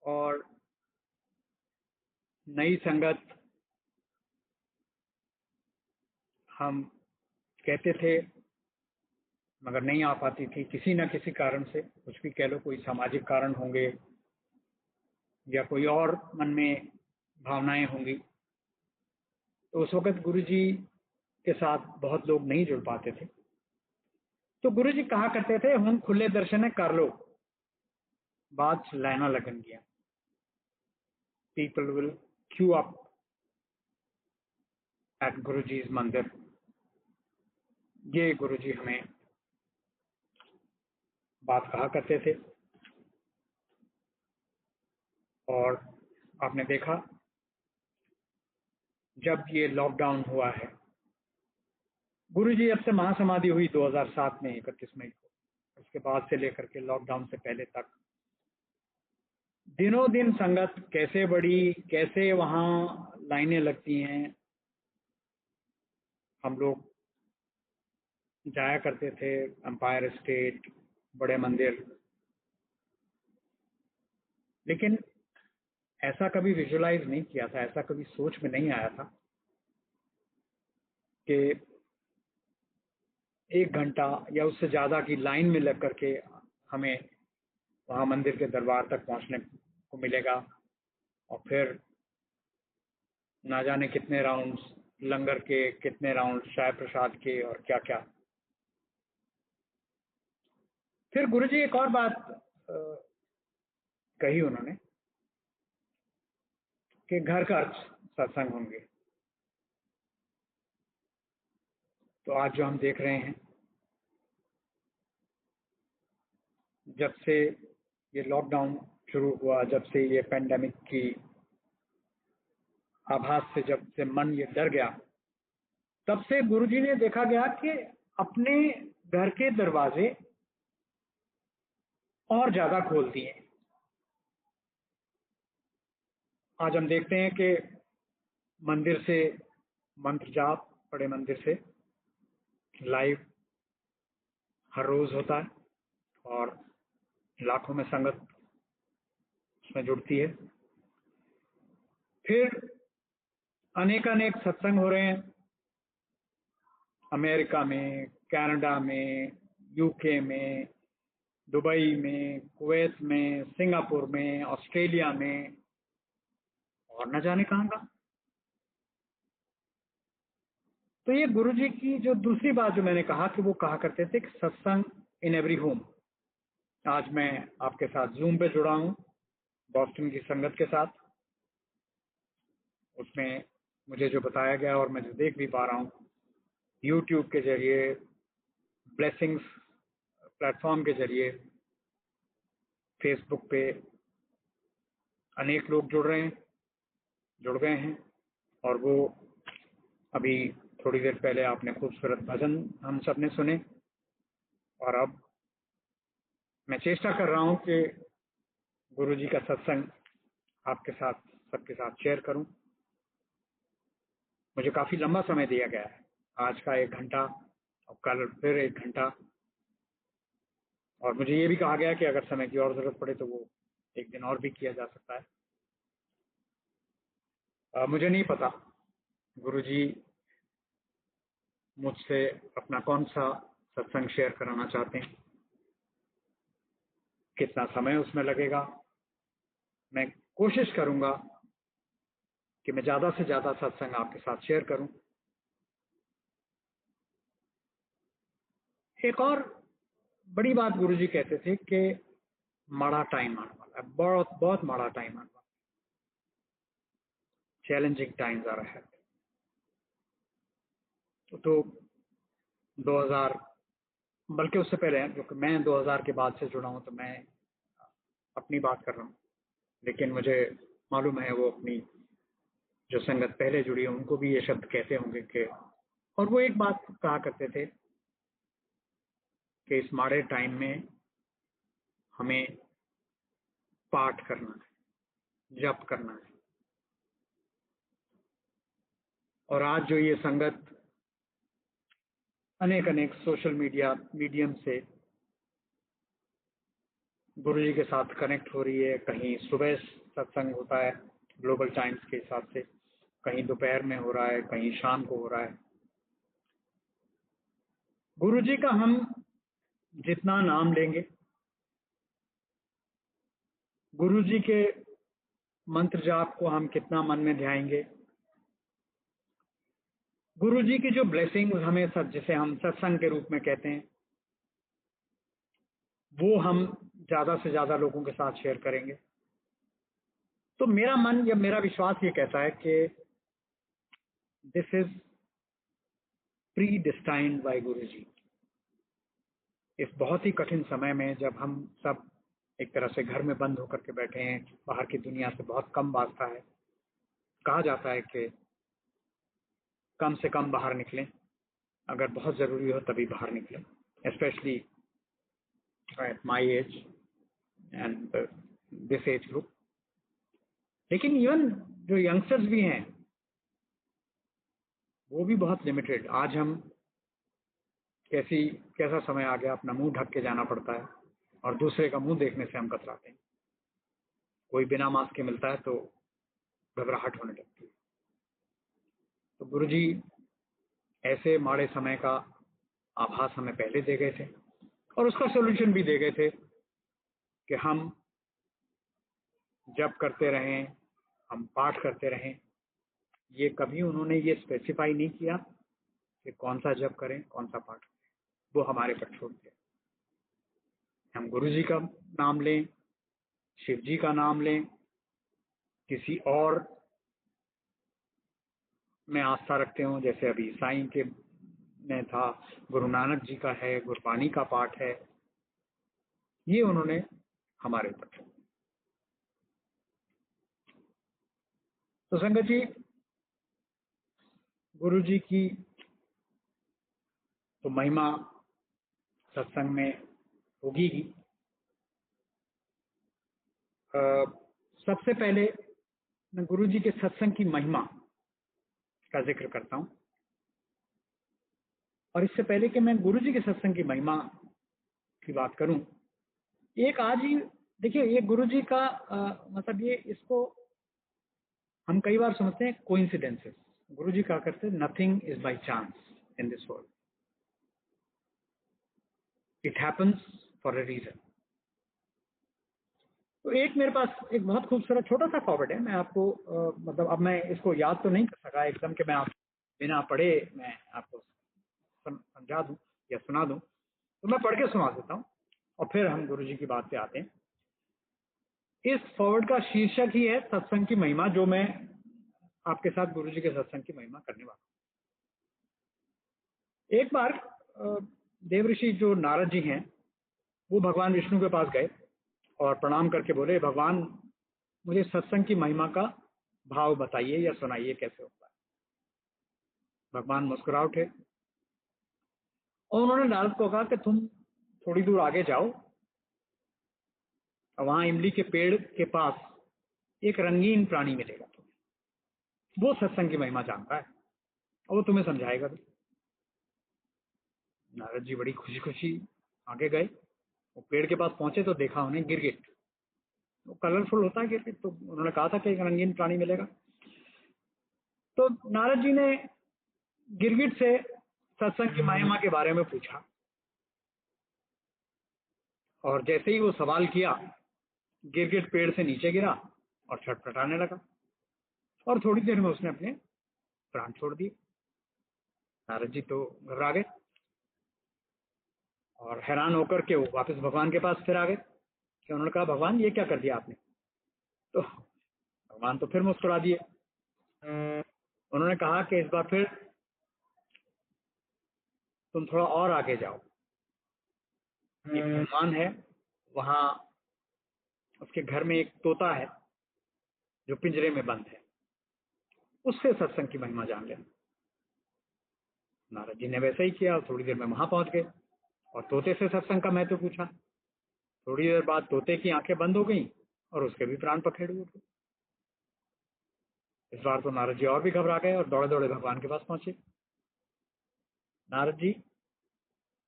और नई संगत हम कहते थे मगर नहीं आ पाती थी किसी न किसी कारण से, कुछ भी कह लो, कोई सामाजिक कारण होंगे या कोई और मन में भावनाएं होंगी। तो उस वक्त गुरुजी के साथ बहुत लोग नहीं जुड़ पाते थे। तो गुरुजी कहा करते थे, हम खुले दर्शन कर लो, बाद लाइना लगन गया, people will Q up at Guruji's मंदिर। ये गुरुजी हमें बात कहा करते थे। और आपने देखा जब ये लॉकडाउन हुआ है, गुरुजी जब से महासमाधि हुई 2007 में 31 मई को, उसके बाद से लेकर के लॉकडाउन से पहले तक दिनों दिन संगत कैसे बढ़ी, कैसे वहां लाइनें लगती हैं। हम लोग जाया करते थे एम्पायर स्टेट, बड़े मंदिर, लेकिन ऐसा कभी विजुलाइज नहीं किया था, ऐसा कभी सोच में नहीं आया था कि 1 घंटा या उससे ज्यादा की लाइन में लग करके हमें वहां मंदिर के दरबार तक पहुंचने को मिलेगा, और फिर ना जाने कितने राउंड्स लंगर के, कितने राउंड चाय प्रसाद के, और क्या क्या। फिर गुरुजी एक और बात कही उन्होंने कि घर का सत्संग होंगे। तो आज जो हम देख रहे हैं, जब से ये लॉकडाउन शुरू हुआ, जब से ये पेंडेमिक की आभास से जब से मन ये डर गया, तब से गुरुजी ने देखा गया कि अपने घर के दरवाजे और ज्यादा खोल दिए। आज हम देखते हैं कि मंदिर से मंत्र जाप, बड़े मंदिर से लाइव हर रोज होता है और लाखों में संगत उसमें जुड़ती है। फिर अनेक सत्संग हो रहे हैं अमेरिका में, कनाडा में, यूके में, दुबई में, कुवैत में, सिंगापुर में, ऑस्ट्रेलिया में, और न जाने कहां का। तो ये गुरुजी की जो दूसरी बात जो मैंने कहा कि वो कहा करते थे कि सत्संग इन एवरी होम। आज मैं आपके साथ जूम पे जुड़ा हूं बॉस्टन की संगत के साथ। उसमें मुझे जो बताया गया और मैं जो देख भी पा रहा हूं यूट्यूब के जरिए, ब्लेसिंग्स प्लेटफॉर्म के जरिए, फेसबुक पे अनेक लोग जुड़ गए हैं। और वो अभी थोड़ी देर पहले आपने खूबसूरत भजन हम सब ने सुने, और अब मैं चेष्टा कर रहा हूं कि गुरुजी का सत्संग आपके साथ, सबके साथ शेयर करूं। मुझे काफी लंबा समय दिया गया है, आज का 1 घंटा और कल फिर 1 घंटा, और मुझे ये भी कहा गया कि अगर समय की और जरूरत पड़े तो वो एक दिन और भी किया जा सकता है। मुझे नहीं पता गुरुजी मुझसे अपना कौन सा सत्संग शेयर कराना चाहते हैं, कितना समय उसमें लगेगा। मैं कोशिश करूंगा कि मैं ज्यादा से ज्यादा सत्संग आपके साथ शेयर करूं। एक और बड़ी बात गुरुजी कहते थे कि माड़ा टाइम आने वाला है, बहुत बहुत माड़ा टाइम आने वाला है, चैलेंजिंग टाइम्स आ रहा है। तो 2000, बल्कि उससे पहले है, क्योंकि मैं 2000 के बाद से जुड़ा हूं तो मैं अपनी बात कर रहा हूं, लेकिन मुझे मालूम है वो अपनी जो संगत पहले जुड़ी है उनको भी ये शब्द कहते होंगे कि, और वो एक बात कहा करते थे कि इस माड़े टाइम में हमें पाठ करना है, जप करना है। और आज जो ये संगत अनेक सोशल मीडियम से गुरु जी के साथ कनेक्ट हो रही है। कहीं सुबह सत्संग होता है ग्लोबल टाइम्स के हिसाब से, कहीं दोपहर में हो रहा है, कहीं शाम को हो रहा है। गुरु जी का हम जितना नाम लेंगे, गुरु जी के मंत्र जाप को हम कितना मन में ध्याएंगे, गुरु जी की जो ब्लेसिंग्स हमें जिसे हम सत्संग के रूप में कहते हैं, वो हम ज्यादा से ज्यादा लोगों के साथ शेयर करेंगे। तो मेरा मन या मेरा विश्वास ये कहता है कि दिस इज प्री डिस्टाइन्ड बाय गुरु जी। इस बहुत ही कठिन समय में जब हम सब एक तरह से घर में बंद होकर के बैठे हैं, बाहर की दुनिया से बहुत कम वास्ता है, कहा जाता है कि कम से कम बाहर निकलें, अगर बहुत जरूरी हो तभी बाहर निकलें, specially at my age and this age group. लेकिन इवन जो यंगस्टर्स भी हैं वो भी बहुत लिमिटेड। आज हम कैसा समय आ गया, अपना मुंह ढक के जाना पड़ता है और दूसरे का मुंह देखने से हम कतराते हैं। कोई बिना मास्क के मिलता है तो घबराहट होने लगती है। तो गुरुजी ऐसे माड़े समय का आभास हमें पहले दे गए थे और उसका सॉल्यूशन भी दे गए थे कि हम जप करते रहें, हम पाठ करते रहें। ये कभी उन्होंने ये स्पेसिफाई नहीं किया कि कौन सा जप करें, कौन सा पाठ करें, वो हमारे पर छोड़ दिया। हम गुरु जी का नाम लें, शिव जी का नाम लें, किसी और में आस्था रखते हो, जैसे अभी साईं के में था, गुरु नानक जी का है, गुरबाणी का पाठ है, ये उन्होंने हमारे ऊपर छोड़ दिया। तो संगत जी, गुरु जी की तो महिमा सत्संग में होगी ही। सबसे पहले मैं गुरु जी के सत्संग की महिमा का जिक्र करता हूं। और इससे पहले कि मैं गुरु जी के सत्संग की महिमा की बात करूं, एक आज ही देखिए, ये गुरु जी का मतलब ये इसको हम कई बार समझते हैं कोइंसिडेंसेस। गुरु जी कहा करते हैं nothing is by chance in this world, it happens for a reason. तो एक मेरे पास एक बहुत खूबसूरत छोटा सा फॉरवर्ड है, मैं आपको मतलब अब मैं इसको याद तो नहीं कर सका एकदम कि मैं आप बिना पढ़े मैं आपको समझा दूं या सुना दूं, तो मैं पढ़ के सुना देता हूं और फिर हम गुरु जी की बात पे आते हैं। इस फॉरवर्ड का शीर्षक ही है सत्संग की महिमा, जो मैं आपके साथ गुरु जी के सत्संग की महिमा करने वाला हूं। एक बार देवऋषि जो नारद जी हैं वो भगवान विष्णु के पास गए और प्रणाम करके बोले, भगवान मुझे सत्संग की महिमा का भाव बताइए या सुनाइए, कैसे होता है। भगवान मुस्कुरा उठे और उन्होंने नारद को कहा कि तुम थोड़ी दूर आगे जाओ, वहां इमली के पेड़ के पास एक रंगीन प्राणी मिलेगा तुम्हें, वो सत्संग की महिमा जानता है और वो तुम्हें समझाएगा भी। नारद जी बड़ी खुशी खुशी आगे गए, वो पेड़ के पास पहुंचे तो देखा उन्हें गिरगिट। वो कलरफुल होता है गिरगिट, तो उन्होंने कहा था कि एक रंगीन प्राणी मिलेगा। तो नारद जी ने गिरगिट से सत्संग की महिमा के बारे में पूछा और जैसे ही वो सवाल किया, गिरगिट पेड़ से नीचे गिरा और छटपटाने लगा और थोड़ी देर में उसने अपने प्राण छोड़ दिए। नारद जी तो घबरा गए और हैरान होकर के वो वापस भगवान के पास फिर आ गए कि उन्होंने कहा, भगवान ये क्या कर दिया आपने। तो भगवान तो फिर मुस्कुरा दिए। उन्होंने कहा कि इस बार फिर तुम थोड़ा और आगे जाओ, एक मेहमान है वहां, उसके घर में एक तोता है जो पिंजरे में बंद है, उससे सत्संग की महिमा जान लेना। नारद जी ने वैसा ही किया और थोड़ी देर में वहां पहुंच गए और तोते से सत्संग का महत्व पूछा। थोड़ी देर बाद तोते की आंखें बंद हो गई और उसके भी प्राण पखेड़ हुए थे। इस बार तो नारद जी और भी घबरा गए और दौड़े दौड़े भगवान के पास पहुंचे। नारद जी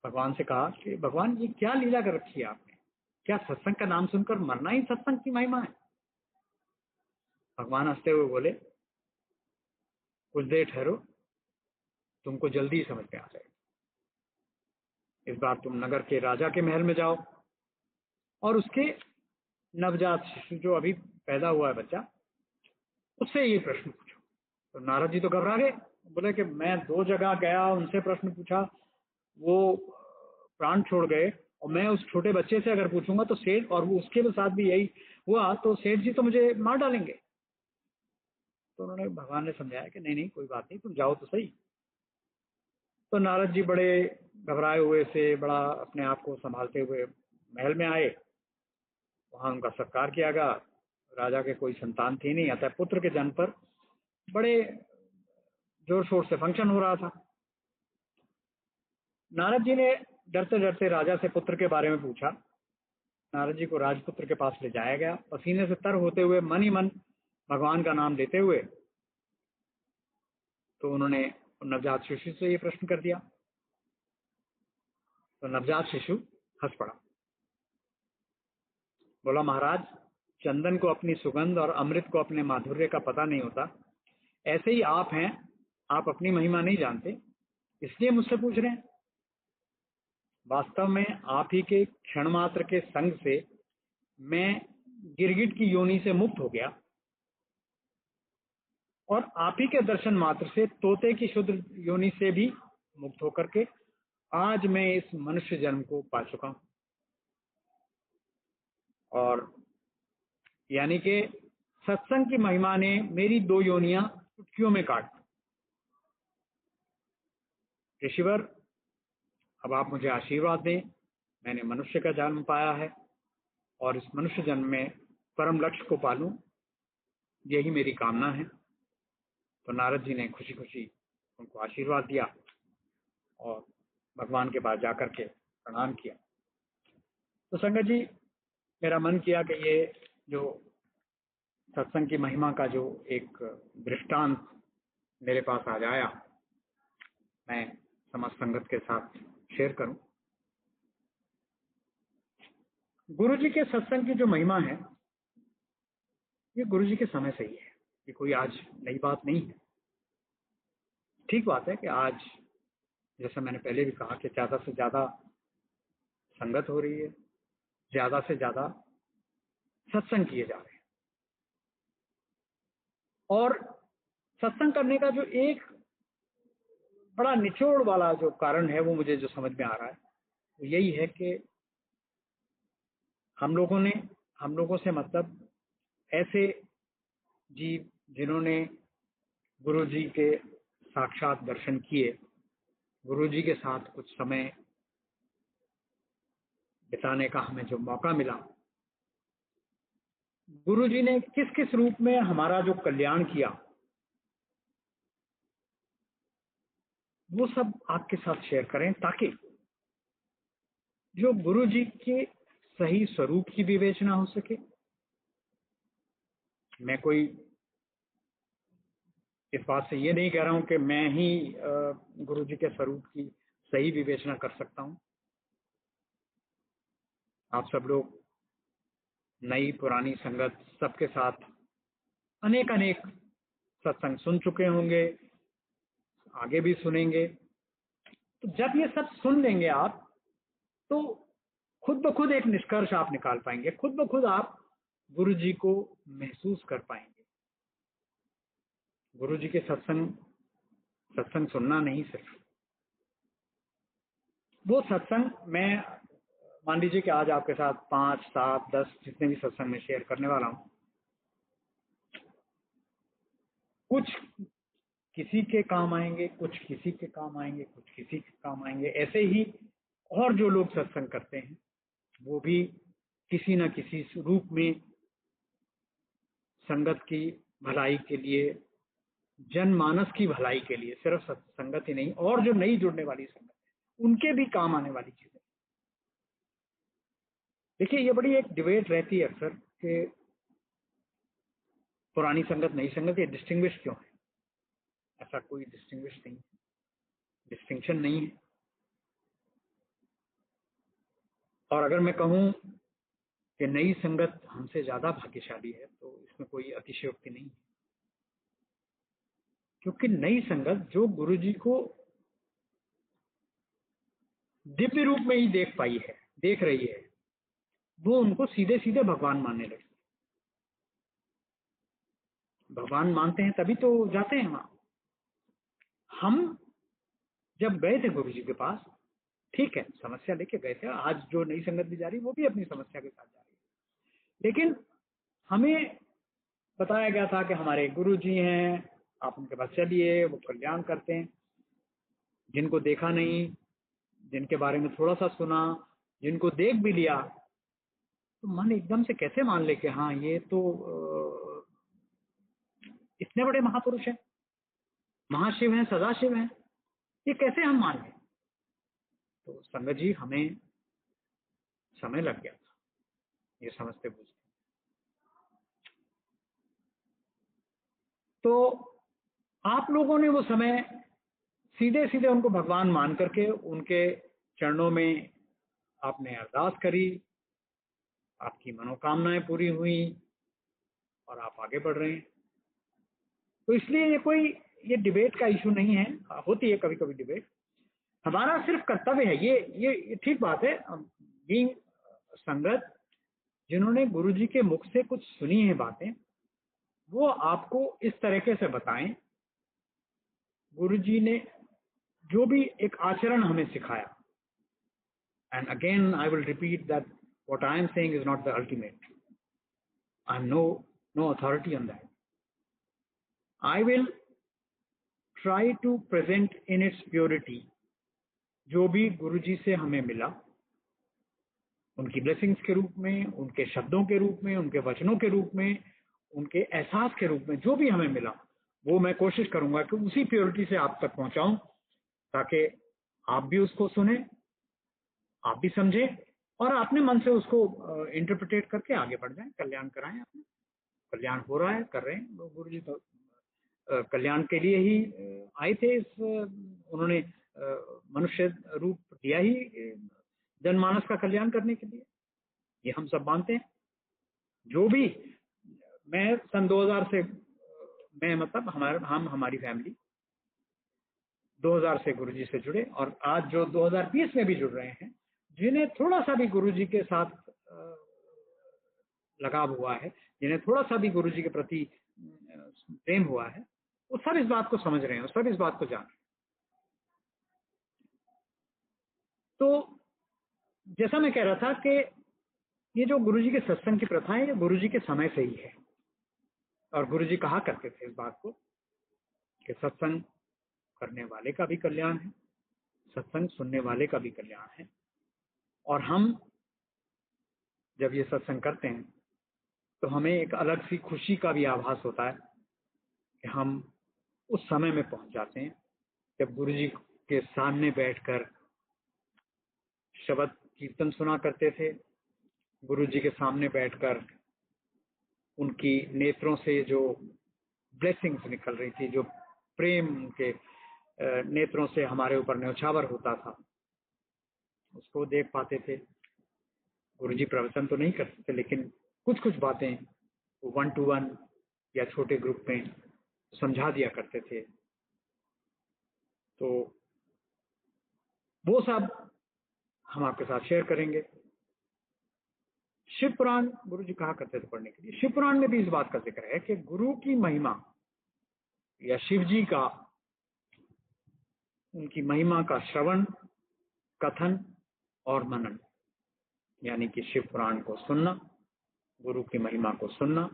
भगवान से कहा कि भगवान ये क्या लीला कर रखी है आपने, क्या सत्संग का नाम सुनकर मरना ही सत्संग की महिमा है? भगवान हंसते हुए बोले, कुछ देर ठहरो, तुमको जल्दी ही समझ में आ जाएगा। इस बार तुम नगर के राजा के महल में जाओ और उसके नवजात शिशु, जो अभी पैदा हुआ है बच्चा, उससे ये प्रश्न पूछो। तो नारद जी तो घबरा गए, बोले कि मैं 2 जगह गया, उनसे प्रश्न पूछा, वो प्राण छोड़ गए, और मैं उस छोटे बच्चे से अगर पूछूंगा तो सेठ, और वो उसके साथ भी यही हुआ तो सेठ जी तो मुझे मार डालेंगे। तो उन्होंने, भगवान ने समझाया कि नहीं नहीं, कोई बात नहीं, तुम जाओ तो सही। तो नारद जी बड़े घबराए हुए से, बड़ा अपने आप को संभालते हुए महल में आए। वहां उनका सत्कार किया गया। राजा के कोई संतान थी नहीं, अतः पुत्र के जन्म पर बड़े जोर शोर से फंक्शन हो रहा था। नारद जी ने डरते डरते राजा से पुत्र के बारे में पूछा। नारद जी को राजपुत्र के पास ले जाया गया। पसीने से तर होते हुए, मन ही मन भगवान का नाम लेते हुए, तो उन्होंने नवजात शिशु से ये प्रश्न कर दिया। तो नवजात शिशु हंस पड़ा, बोला, महाराज, चंदन को अपनी सुगंध और अमृत को अपने माधुर्य का पता नहीं होता। ऐसे ही आप हैं, आप अपनी महिमा नहीं जानते, इसलिए मुझसे पूछ रहे हैं। वास्तव में आप ही के क्षण मात्र के संग से मैं गिरगिट की योनि से मुक्त हो गया, और आप ही के दर्शन मात्र से तोते की शुद्ध योनि से भी मुक्त होकर के आज मैं इस मनुष्य जन्म को पा चुका हूं। और यानी कि सत्संग की महिमा ने मेरी 2 योनियां चुटकियों में काट दी। ऋषिवर, अब आप मुझे आशीर्वाद दें। मैंने मनुष्य का जन्म पाया है, और इस मनुष्य जन्म में परम लक्ष्य को पालूं, यही मेरी कामना है। तो नारद जी ने खुशी खुशी उनको आशीर्वाद दिया और भगवान के पास जाकर के प्रणाम किया। तो संगत जी, मेरा मन किया कि ये जो सत्संग की महिमा का जो एक दृष्टांत मेरे पास आज आया, मैं समस्त संगत के साथ शेयर करूं। गुरु जी के सत्संग की जो महिमा है, ये गुरु जी के समय से ही है, ये कोई आज नई बात नहीं है। ठीक बात है कि आज, जैसा मैंने पहले भी कहा, कि ज्यादा से ज्यादा संगत हो रही है, ज्यादा से ज्यादा सत्संग किए जा रहे हैं। और सत्संग करने का जो एक बड़ा निचोड़ वाला जो कारण है, वो मुझे जो समझ में आ रहा है, वो यही है कि हम लोगों से मतलब ऐसे जीव जिन्होंने गुरु जी के साक्षात दर्शन किए, गुरु जी के साथ कुछ समय बिताने का हमें जो मौका मिला, गुरु जी ने किस किस रूप में हमारा जो कल्याण किया, वो सब आपके साथ शेयर करें, ताकि जो गुरु जी के सही स्वरूप की विवेचना हो सके। मैं कोई इस बात से ये नहीं कह रहा हूं कि मैं ही गुरु जी के स्वरूप की सही विवेचना कर सकता हूं। आप सब लोग नई पुरानी संगत सबके साथ अनेक अनेक सत्संग सुन चुके होंगे, आगे भी सुनेंगे। तो जब ये सब सुन लेंगे आप, तो खुद ब खुद एक निष्कर्ष आप निकाल पाएंगे, खुद ब खुद आप गुरु जी को महसूस कर पाएंगे। गुरु जी के सत्संग सुनना नहीं, सिर्फ वो सत्संग, मैं मान लीजिए कि आज आपके साथ 5, 7, 10 जितने भी सत्संग में शेयर करने वाला हूं, कुछ किसी के काम आएंगे, कुछ किसी के काम आएंगे, कुछ किसी के काम आएंगे। ऐसे ही और जो लोग सत्संग करते हैं, वो भी किसी न किसी रूप में संगत की भलाई के लिए, जनमानस की भलाई के लिए, सिर्फ संगत ही नहीं, और जो नई जुड़ने वाली संगत है, उनके भी काम आने वाली चीजें। देखिए, ये बड़ी एक डिबेट रहती है अक्सर कि पुरानी संगत, नई संगत, ये डिस्टिंग्विश क्यों है? ऐसा कोई डिस्टिंग्विश नहीं, डिस्टिंक्शन नहीं है। और अगर मैं कहूं कि नई संगत हमसे ज्यादा भाग्यशाली है, तो इसमें कोई अतिशयोक्ति नहीं है। क्योंकि नई संगत जो गुरुजी को दिव्य रूप में ही देख रही है, वो उनको सीधे सीधे भगवान मानने लगे। भगवान मानते हैं तभी तो जाते हैं वहां। हम जब गए थे गुरुजी के पास, ठीक है, समस्या लेके गए थे। आज जो नई संगत भी जा रही है वो भी अपनी समस्या के साथ जा रही है, लेकिन हमें बताया गया था कि हमारे गुरुजी हैं, आप उनके पास चलिए, वो कल्याण करते हैं। जिनको देखा नहीं, जिनके बारे में थोड़ा सा सुना, जिनको देख भी लिया, तो मन एकदम से कैसे मान ले कि हाँ ये तो इतने बड़े महापुरुष हैं, महाशिव हैं, सदाशिव हैं, ये कैसे हम मान लें। तो संगत जी, हमें समय लग गया था ये समझते बुझते। तो आप लोगों ने वो समय सीधे सीधे उनको भगवान मान करके उनके चरणों में आपने अरदास करी, आपकी मनोकामनाएं पूरी हुई और आप आगे बढ़ रहे हैं। तो इसलिए ये डिबेट का इशू नहीं है। होती है कभी कभी डिबेट, हमारा सिर्फ कर्तव्य है। ये ठीक बात है। बीइंग संगत जिन्होंने गुरुजी के मुख से कुछ सुनी है बातें, वो आपको इस तरीके से बताएं। गुरुजी ने जो भी एक आचरण हमें सिखाया, and again I will repeat that what I am saying is not the ultimate, I am no authority on that. I will try to present in its purity जो भी गुरुजी से हमें मिला, उनकी ब्लेसिंग्स के रूप में, उनके शब्दों के रूप में, उनके वचनों के रूप में, उनके एहसास के रूप में, जो भी हमें मिला, वो मैं कोशिश करूंगा कि उसी प्योरिटी से आप तक पहुंचाऊं, ताकि आप भी उसको सुने, आप भी समझें और अपने मन से उसको इंटरप्रिटेट करके आगे बढ़ जाएं, कल्याण कराएं। अपने कल्याण हो रहा है, कर रहे हैं। गुरुजी तो कल्याण के लिए ही आए थे। उन्होंने मनुष्य रूप दिया ही जनमानस का कल्याण करने के लिए, ये हम सब मानते हैं। जो भी मैं सन 2000 से मैं मतलब हमारी फैमिली 2000 से गुरुजी से जुड़े, और आज जो 2020 में भी जुड़ रहे हैं, जिन्हें थोड़ा सा भी गुरुजी के साथ लगाव हुआ है, जिन्हें थोड़ा सा भी गुरुजी के प्रति प्रेम हुआ है, वो सब इस बात को समझ रहे हैं, सब इस बात को जान रहे हैं। तो जैसा मैं कह रहा था कि ये जो गुरुजी के सत्संग की प्रथा है, ये गुरुजी के समय से ही है। और गुरुजी कहा करते थे इस बात को कि सत्संग करने वाले का भी कल्याण है, सत्संग सुनने वाले का भी कल्याण है। और हम जब ये सत्संग करते हैं तो हमें एक अलग सी खुशी का भी आभास होता है कि हम उस समय में पहुंच जाते हैं जब गुरुजी के सामने बैठकर शब्द कीर्तन सुना करते थे, गुरुजी के सामने बैठकर उनकी नेत्रों से जो ब्लेसिंग्स निकल रही थी, जो प्रेम के नेत्रों से हमारे ऊपर न्यौछावर होता था, उसको देख पाते थे। गुरुजी प्रवचन तो नहीं करते थे, लेकिन कुछ कुछ बातें वो 1-to-1 या छोटे ग्रुप में समझा दिया करते थे। तो वो सब हम आपके साथ शेयर करेंगे। शिव पुराण गुरुजी कहा करते थे पढ़ने के लिए। शिव पुराण में भी इस बात का जिक्र है कि गुरु की महिमा या शिव जी का, उनकी महिमा का श्रवण, कथन और मनन, यानी कि शिव पुराण को सुनना, गुरु की महिमा को सुनना,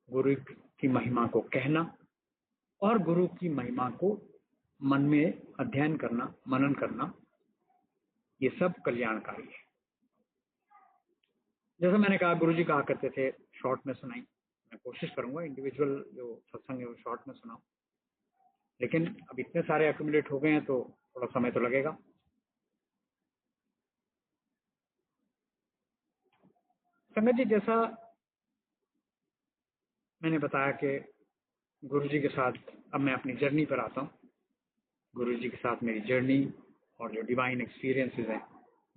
गुरु की महिमा को कहना और गुरु की महिमा को मन में अध्ययन करना, मनन करना, ये सब कल्याणकारी है। जैसे मैंने कहा, गुरुजी कहा करते थे शॉर्ट में सुनाई। मैं कोशिश करूंगा इंडिविजुअल जो सत्संग है वो शॉर्ट में सुनाऊं, लेकिन अब इतने सारे एक्यूमुलेट हो गए हैं तो थोड़ा समय तो लगेगा। संगत जी, जैसा मैंने बताया कि गुरुजी के साथ अब मैं अपनी जर्नी पर आता हूँ। गुरुजी के साथ मेरी जर्नी और जो डिवाइन एक्सपीरियंसेस हैं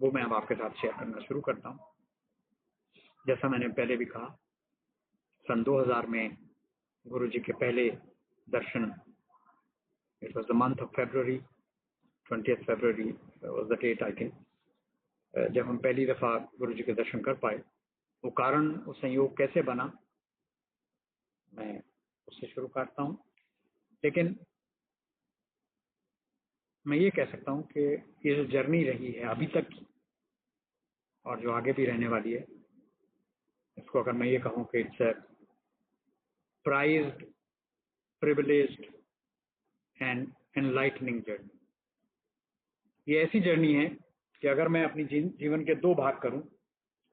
वो मैं अब आपके साथ शेयर करना शुरू करता हूँ। जैसा मैंने पहले भी कहा, सन 2000 में गुरुजी के पहले दर्शन, it was the month of February, 20th February was the date I think, जब हम पहली दफ़ा गुरुजी के दर्शन कर पाए। वो कारण, वो संयोग कैसे बना, मैं उससे शुरू करता हूँ। लेकिन मैं ये कह सकता हूँ कि ये जो जर्नी रही है अभी तक की और जो आगे भी रहने वाली है, इसको अगर मैं ये कहूँ कि it's a prized, privileged and enlightening journey. ये ऐसी जर्नी है कि अगर मैं अपनी जीवन के दो भाग करूं,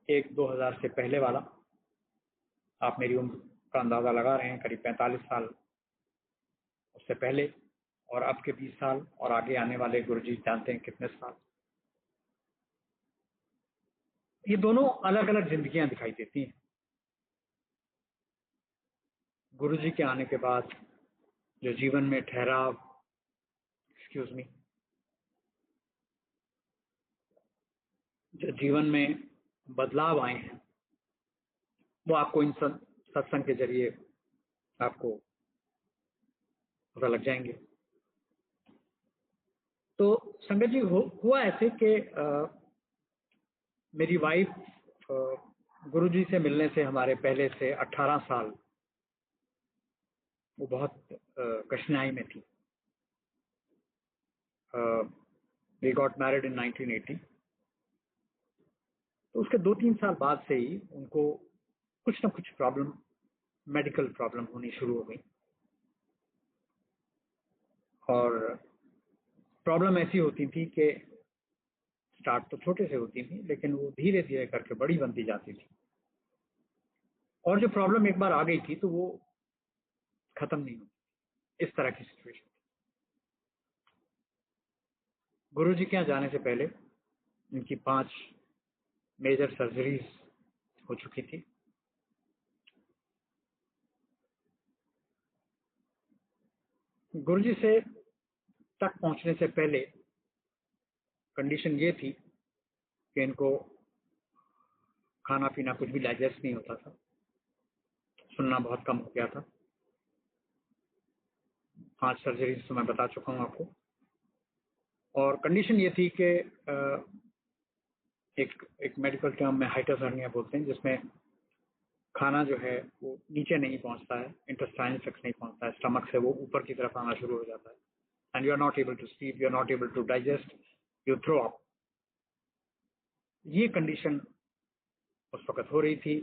एक 2000 से पहले वाला, आप मेरी उम्र का अंदाजा लगा रहे हैं, करीब 45 साल उससे पहले, और अब के 20 साल, और आगे आने वाले गुरुजी जानते हैं कितने साल। ये दोनों अलग अलग जिंदगियां दिखाई देती हैं। गुरुजी के आने के बाद जो जीवन में ठहराव, एक्सक्यूज मी, जो जीवन में बदलाव आए हैं, वो आपको इन सत्संग के जरिए आपको पता लग जाएंगे। तो संगत जी, हुआ ऐसे कि मेरी वाइफ गुरुजी से मिलने से हमारे पहले से 18 साल वो बहुत कठिनाई में थी। We got married in 1980। तो उसके 2-3 साल बाद से ही उनको कुछ ना कुछ प्रॉब्लम, मेडिकल प्रॉब्लम होनी शुरू हो गई। और प्रॉब्लम ऐसी होती थी कि स्टार्ट तो छोटे से होती थी, लेकिन वो धीरे धीरे करके बड़ी बनती जाती थी। और जो प्रॉब्लम एक बार आ गई थी तो वो खत्म नहीं हुई। इस तरह की सिचुएशन। गुरुजी के यहाँ जाने से पहले इनकी 5 मेजर सर्जरीज हो चुकी थी। गुरुजी से तक पहुंचने से पहले कंडीशन ये थी कि इनको खाना पीना कुछ भी डाइजेस्ट नहीं होता था, सुनना बहुत कम हो गया था। 5 सर्जरीज तो मैं बता चुका हूँ आपको। और कंडीशन ये थी कि एक मेडिकल टर्म में हाइटस हर्निया बोलते हैं, जिसमें खाना जो है वो नीचे नहीं पहुंचता है, इंटेस्टाइन तक नहीं पहुंचता है, स्टमक से वो ऊपर की तरफ आना शुरू हो जाता है, and you are not able to sleep, you are not able to digest, you throw up. ये कंडीशन उस वक्त हो रही थी।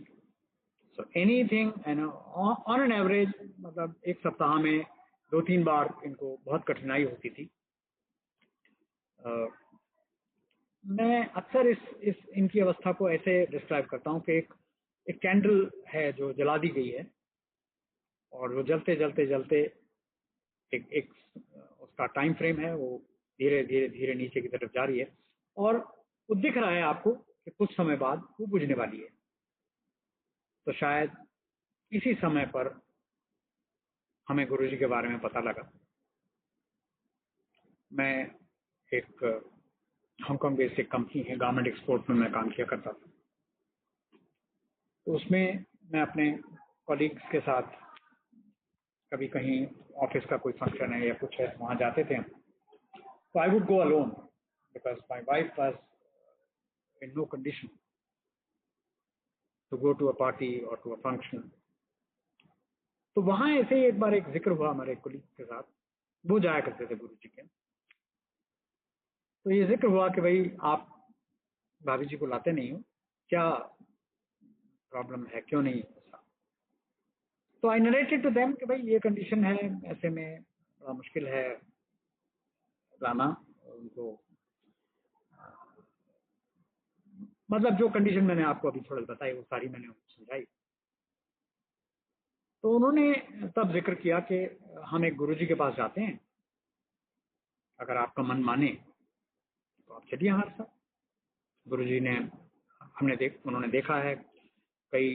So anything on an average, मतलब एक सप्ताह में 2-3 बार इनको बहुत कठिनाई होती थी। मैं अक्सर इस इनकी अवस्था को ऐसे डिस्क्राइब करता हूँ कि एक कैंडल है जो जला दी गई है, और वो जलते जलते जलते एक उसका टाइम फ्रेम है, वो धीरे धीरे धीरे नीचे की तरफ जा रही है, और वो दिख रहा है आपको कि कुछ समय बाद वो बुझने वाली है। तो शायद इसी समय पर हमें गुरुजी के बारे में पता लगा। मैं एक हांगकांग बेस्ड एक कंपनी है, गारमेंट एक्सपोर्ट में मैं काम किया करता था। तो उसमें मैं अपने कॉलीग्स के साथ कभी कहीं ऑफिस का कोई फंक्शन है या कुछ है, वहाँ जाते थे हम। तो I would go alone because my wife was in no condition to go to a party और टू अ फंक्शन। तो वहाँ ऐसे ही एक बार एक जिक्र हुआ हमारे कोलीग के साथ, वो जाया करते थे गुरु जी के। तो ये जिक्र हुआ कि भाई आप भाभी जी को लाते नहीं हो, क्या प्रॉब्लम है, क्यों नहीं ऐसा। तो आई नरेटेड टू देम कि भाई ये कंडीशन है, ऐसे में बड़ा मुश्किल है लाना उनको, मतलब जो कंडीशन मैंने आपको अभी थोड़ा बताई वो सारी मैंने उनको समझाई। तो उन्होंने तब जिक्र किया कि हम एक गुरुजी के पास जाते हैं, अगर आपका मन माने तो आप चलिए हमारे साथ। गुरुजी ने उन्होंने देखा है कई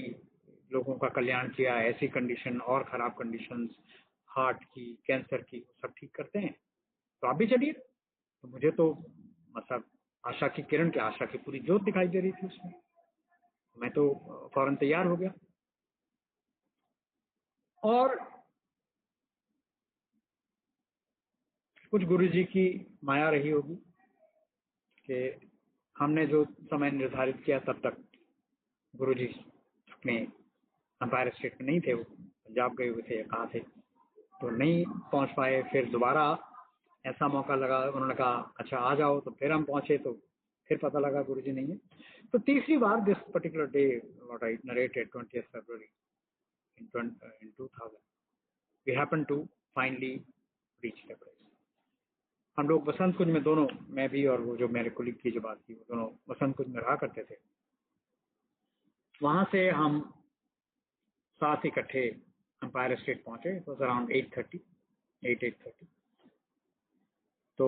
लोगों का कल्याण किया, ऐसी कंडीशन और खराब कंडीशंस, हार्ट की, कैंसर की, सब ठीक करते हैं, तो आप भी चलिए। तो मुझे तो मतलब आशा की किरण, की आशा की पूरी ज्योत दिखाई दे रही थी उसमें। मैं तो फौरन तैयार हो गया। और कुछ गुरुजी की माया रही होगी कि हमने जो समय निर्धारित किया तब तक गुरुजी अपने एम्पायर स्टेट में नहीं थे, वो पंजाब गए हुए थे या कहाँ थे, तो नहीं पहुंच पाए। फिर दोबारा ऐसा मौका लगा, उन्होंने कहा अच्छा आ जाओ, तो फिर हम पहुंचे, तो फिर पता लगा गुरुजी नहीं है। तो तीसरी बार this particular day what I narrated 20th February in 2000 we happened to finally reach the place। हम लोग बसंत कुंज में दोनों, मैं भी और वो जो मेरे कुलीग की जो बात थी, वो दोनों बसंत कुंज में रहा करते थे। वहां से हम साथ इकट्ठे एम्पायर स्टेट पहुंचे। It was around 8:30। तो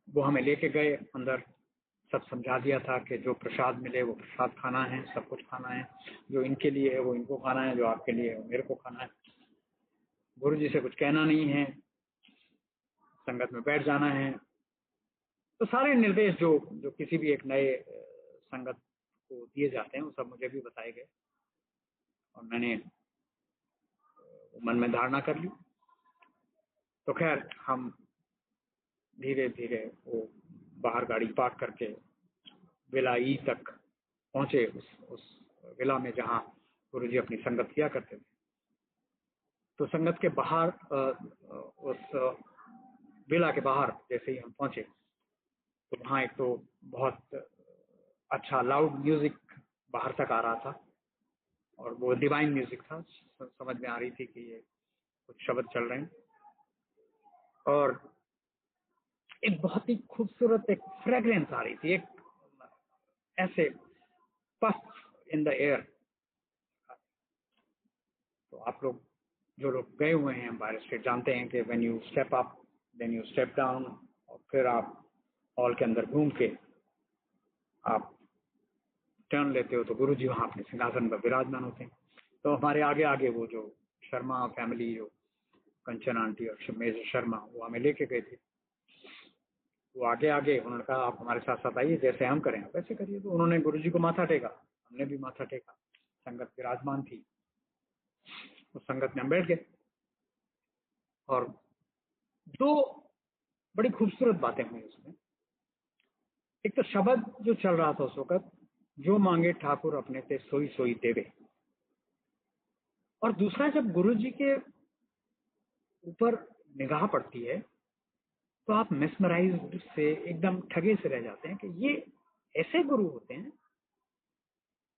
वो हमें लेके गए अंदर, सब समझा दिया था कि जो प्रसाद मिले वो प्रसाद खाना है, सब कुछ खाना है, जो इनके लिए है वो इनको खाना है, जो आपके लिए है वो मेरे को खाना है, गुरु जी से कुछ कहना नहीं है, संगत में बैठ जाना है। तो सारे निर्देश जो जो किसी भी एक नए संगत को दिए जाते हैं वो सब मुझे भी बताए गए, और मैंने मन में धारणा कर ली। तो खैर हम धीरे धीरे वो बाहर गाड़ी पार्क करके विला ई तक पहुंचे, उस विला में जहां गुरुजी अपनी संगत किया करते थे। तो संगत के बाहर उस विला के बाहर जैसे ही हम पहुंचे, तो वहाँ एक तो बहुत अच्छा लाउड म्यूजिक बाहर तक आ रहा था, और वो डिवाइन म्यूजिक था। समझ में आ रही थी कि ये कुछ शब्द चल रहे हैं, और एक बहुत ही खूबसूरत एक फ्रेग्रेंस आ रही थी, एक ऐसे पफ इन द एयर। तो आप लोग जो लोग गए हुए हैं एम्पायर स्टेट जानते हैं कि when you step up then you step down, और फिर आप हॉल के अंदर घूम के आप टर्न लेते हो तो गुरुजी वहाँ अपने सिंहासन पर विराजमान होते हैं। तो हमारे आगे आगे वो जो शर्मा फैमिली, जो कंचन आंटी और मेजर शर्मा, वो हमें लेके गए थे। वो आगे आगे उन्होंने कहा आप हमारे साथ साथ आइए, जैसे हम करें आप वैसे करिए। तो उन्होंने गुरुजी को माथा टेका, हमने भी माथा टेका, संगत विराजमान थी, उस संगत में हम बैठ गए। और दो बड़ी खूबसूरत बातें हुई उसमें। एक तो शब्द जो चल रहा था उस वक्त, जो मांगे ठाकुर अपने ते सोई सोई देवे। और दूसरा, जब गुरुजी के ऊपर निगाह पड़ती है तो आप मेस्मराइज से एकदम ठगे से रह जाते हैं कि ये ऐसे गुरु होते हैं।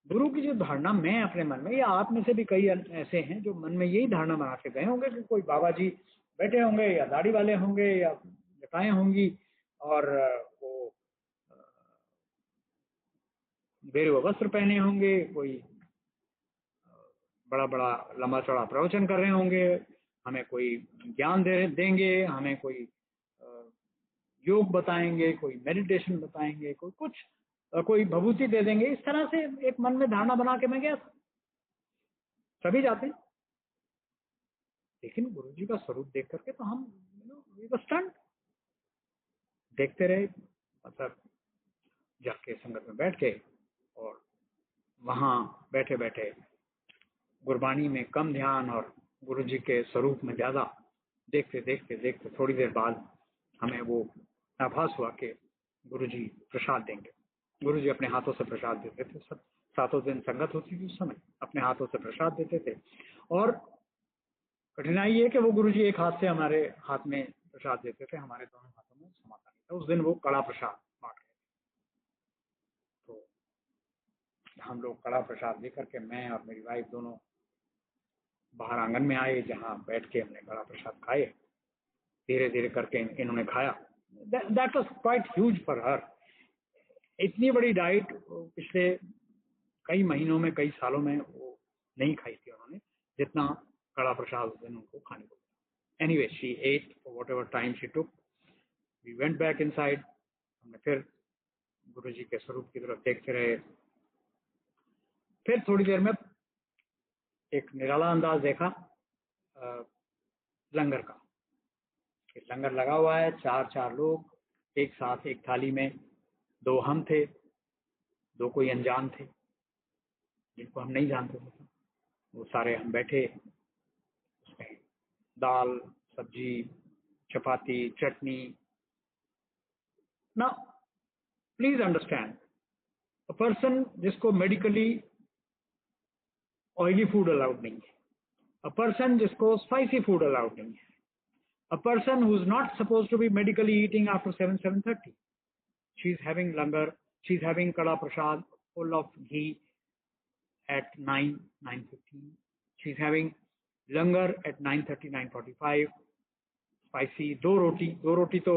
गुरु की जो धारणा मैं अपने मन में, या आप में से भी कई ऐसे हैं जो मन में यही धारणा बना के गए होंगे कि कोई बाबा जी बैठे होंगे, या दाढ़ी वाले होंगे, या जटाएं होंगी, और वो गेरुआ वस्त्र पहने होंगे, कोई बड़ा बड़ा लंबा चौड़ा प्रवचन कर रहे होंगे, हमें कोई ज्ञान देंगे, हमें कोई योग बताएंगे, कोई मेडिटेशन बताएंगे, कोई कुछ कोई भभूति दे देंगे। इस तरह से एक मन में धारणा बना के मैं गया था। सभी जाते हैं, लेकिन गुरुजी का स्वरूप देख करके तो हम स्टंट देखते रहे। मतलब जाके संगत में बैठ गए, और वहां बैठे बैठे गुरबानी में कम ध्यान और गुरुजी के स्वरूप में ज्यादा देखते देखते देखते थोड़ी देर बाद हमें वो आभास हुआ कि गुरुजी प्रसाद देंगे। गुरुजी अपने हाथों से प्रसाद देते थे। सब 7 दिन संगत होती थी उस समय, अपने हाथों से प्रसाद देते थे। और कठिनाई ये कि वो गुरुजी एक हाथ से हमारे हाथ में प्रसाद देते थे, हमारे दोनों हाथों में समाता नहीं था। उस दिन वो कड़ा प्रसाद बांट रहे थे। तो हम लोग कड़ा प्रसाद लेकर के, मैं और मेरी वाइफ दोनों बाहर आंगन में आए, जहाँ बैठ के हमने कड़ा प्रसाद खाए। धीरे धीरे करके इन्होंने खाया। That was quite huge for her. इतनी बड़ी डाइट पिछले कई महीनों में, कई सालों में वो नहीं खाई थी उन्होंने, जितना कड़ा प्रसाद उस दिन उनको खाने को मिला। Anyway she ate for whatever time she took. We went back inside. हमने फिर गुरुजी के स्वरूप की तरफ देखते रहे। फिर थोड़ी देर में एक निराला अंदाज देखा लंगर का। लंगर लगा हुआ है, 4 लोग एक साथ एक थाली में, 2 हम थे, दो कोई अनजान थे जिनको हम नहीं जानते थे, वो सारे हम बैठे, उसमें दाल, सब्जी, चपाती, चटनी। ना प्लीज अंडरस्टैंड, अ पर्सन जिसको मेडिकली ऑयली फूड अलाउड नहीं है, अ पर्सन जिसको स्पाइसी फूड अलाउड नहीं है, a person who is not supposed to be medically eating after 7:30, she's having langar, she's having kada prasad full of ghee at 9:15, she's having langar at 9:30, 9:45, spicy, दो रोटी तो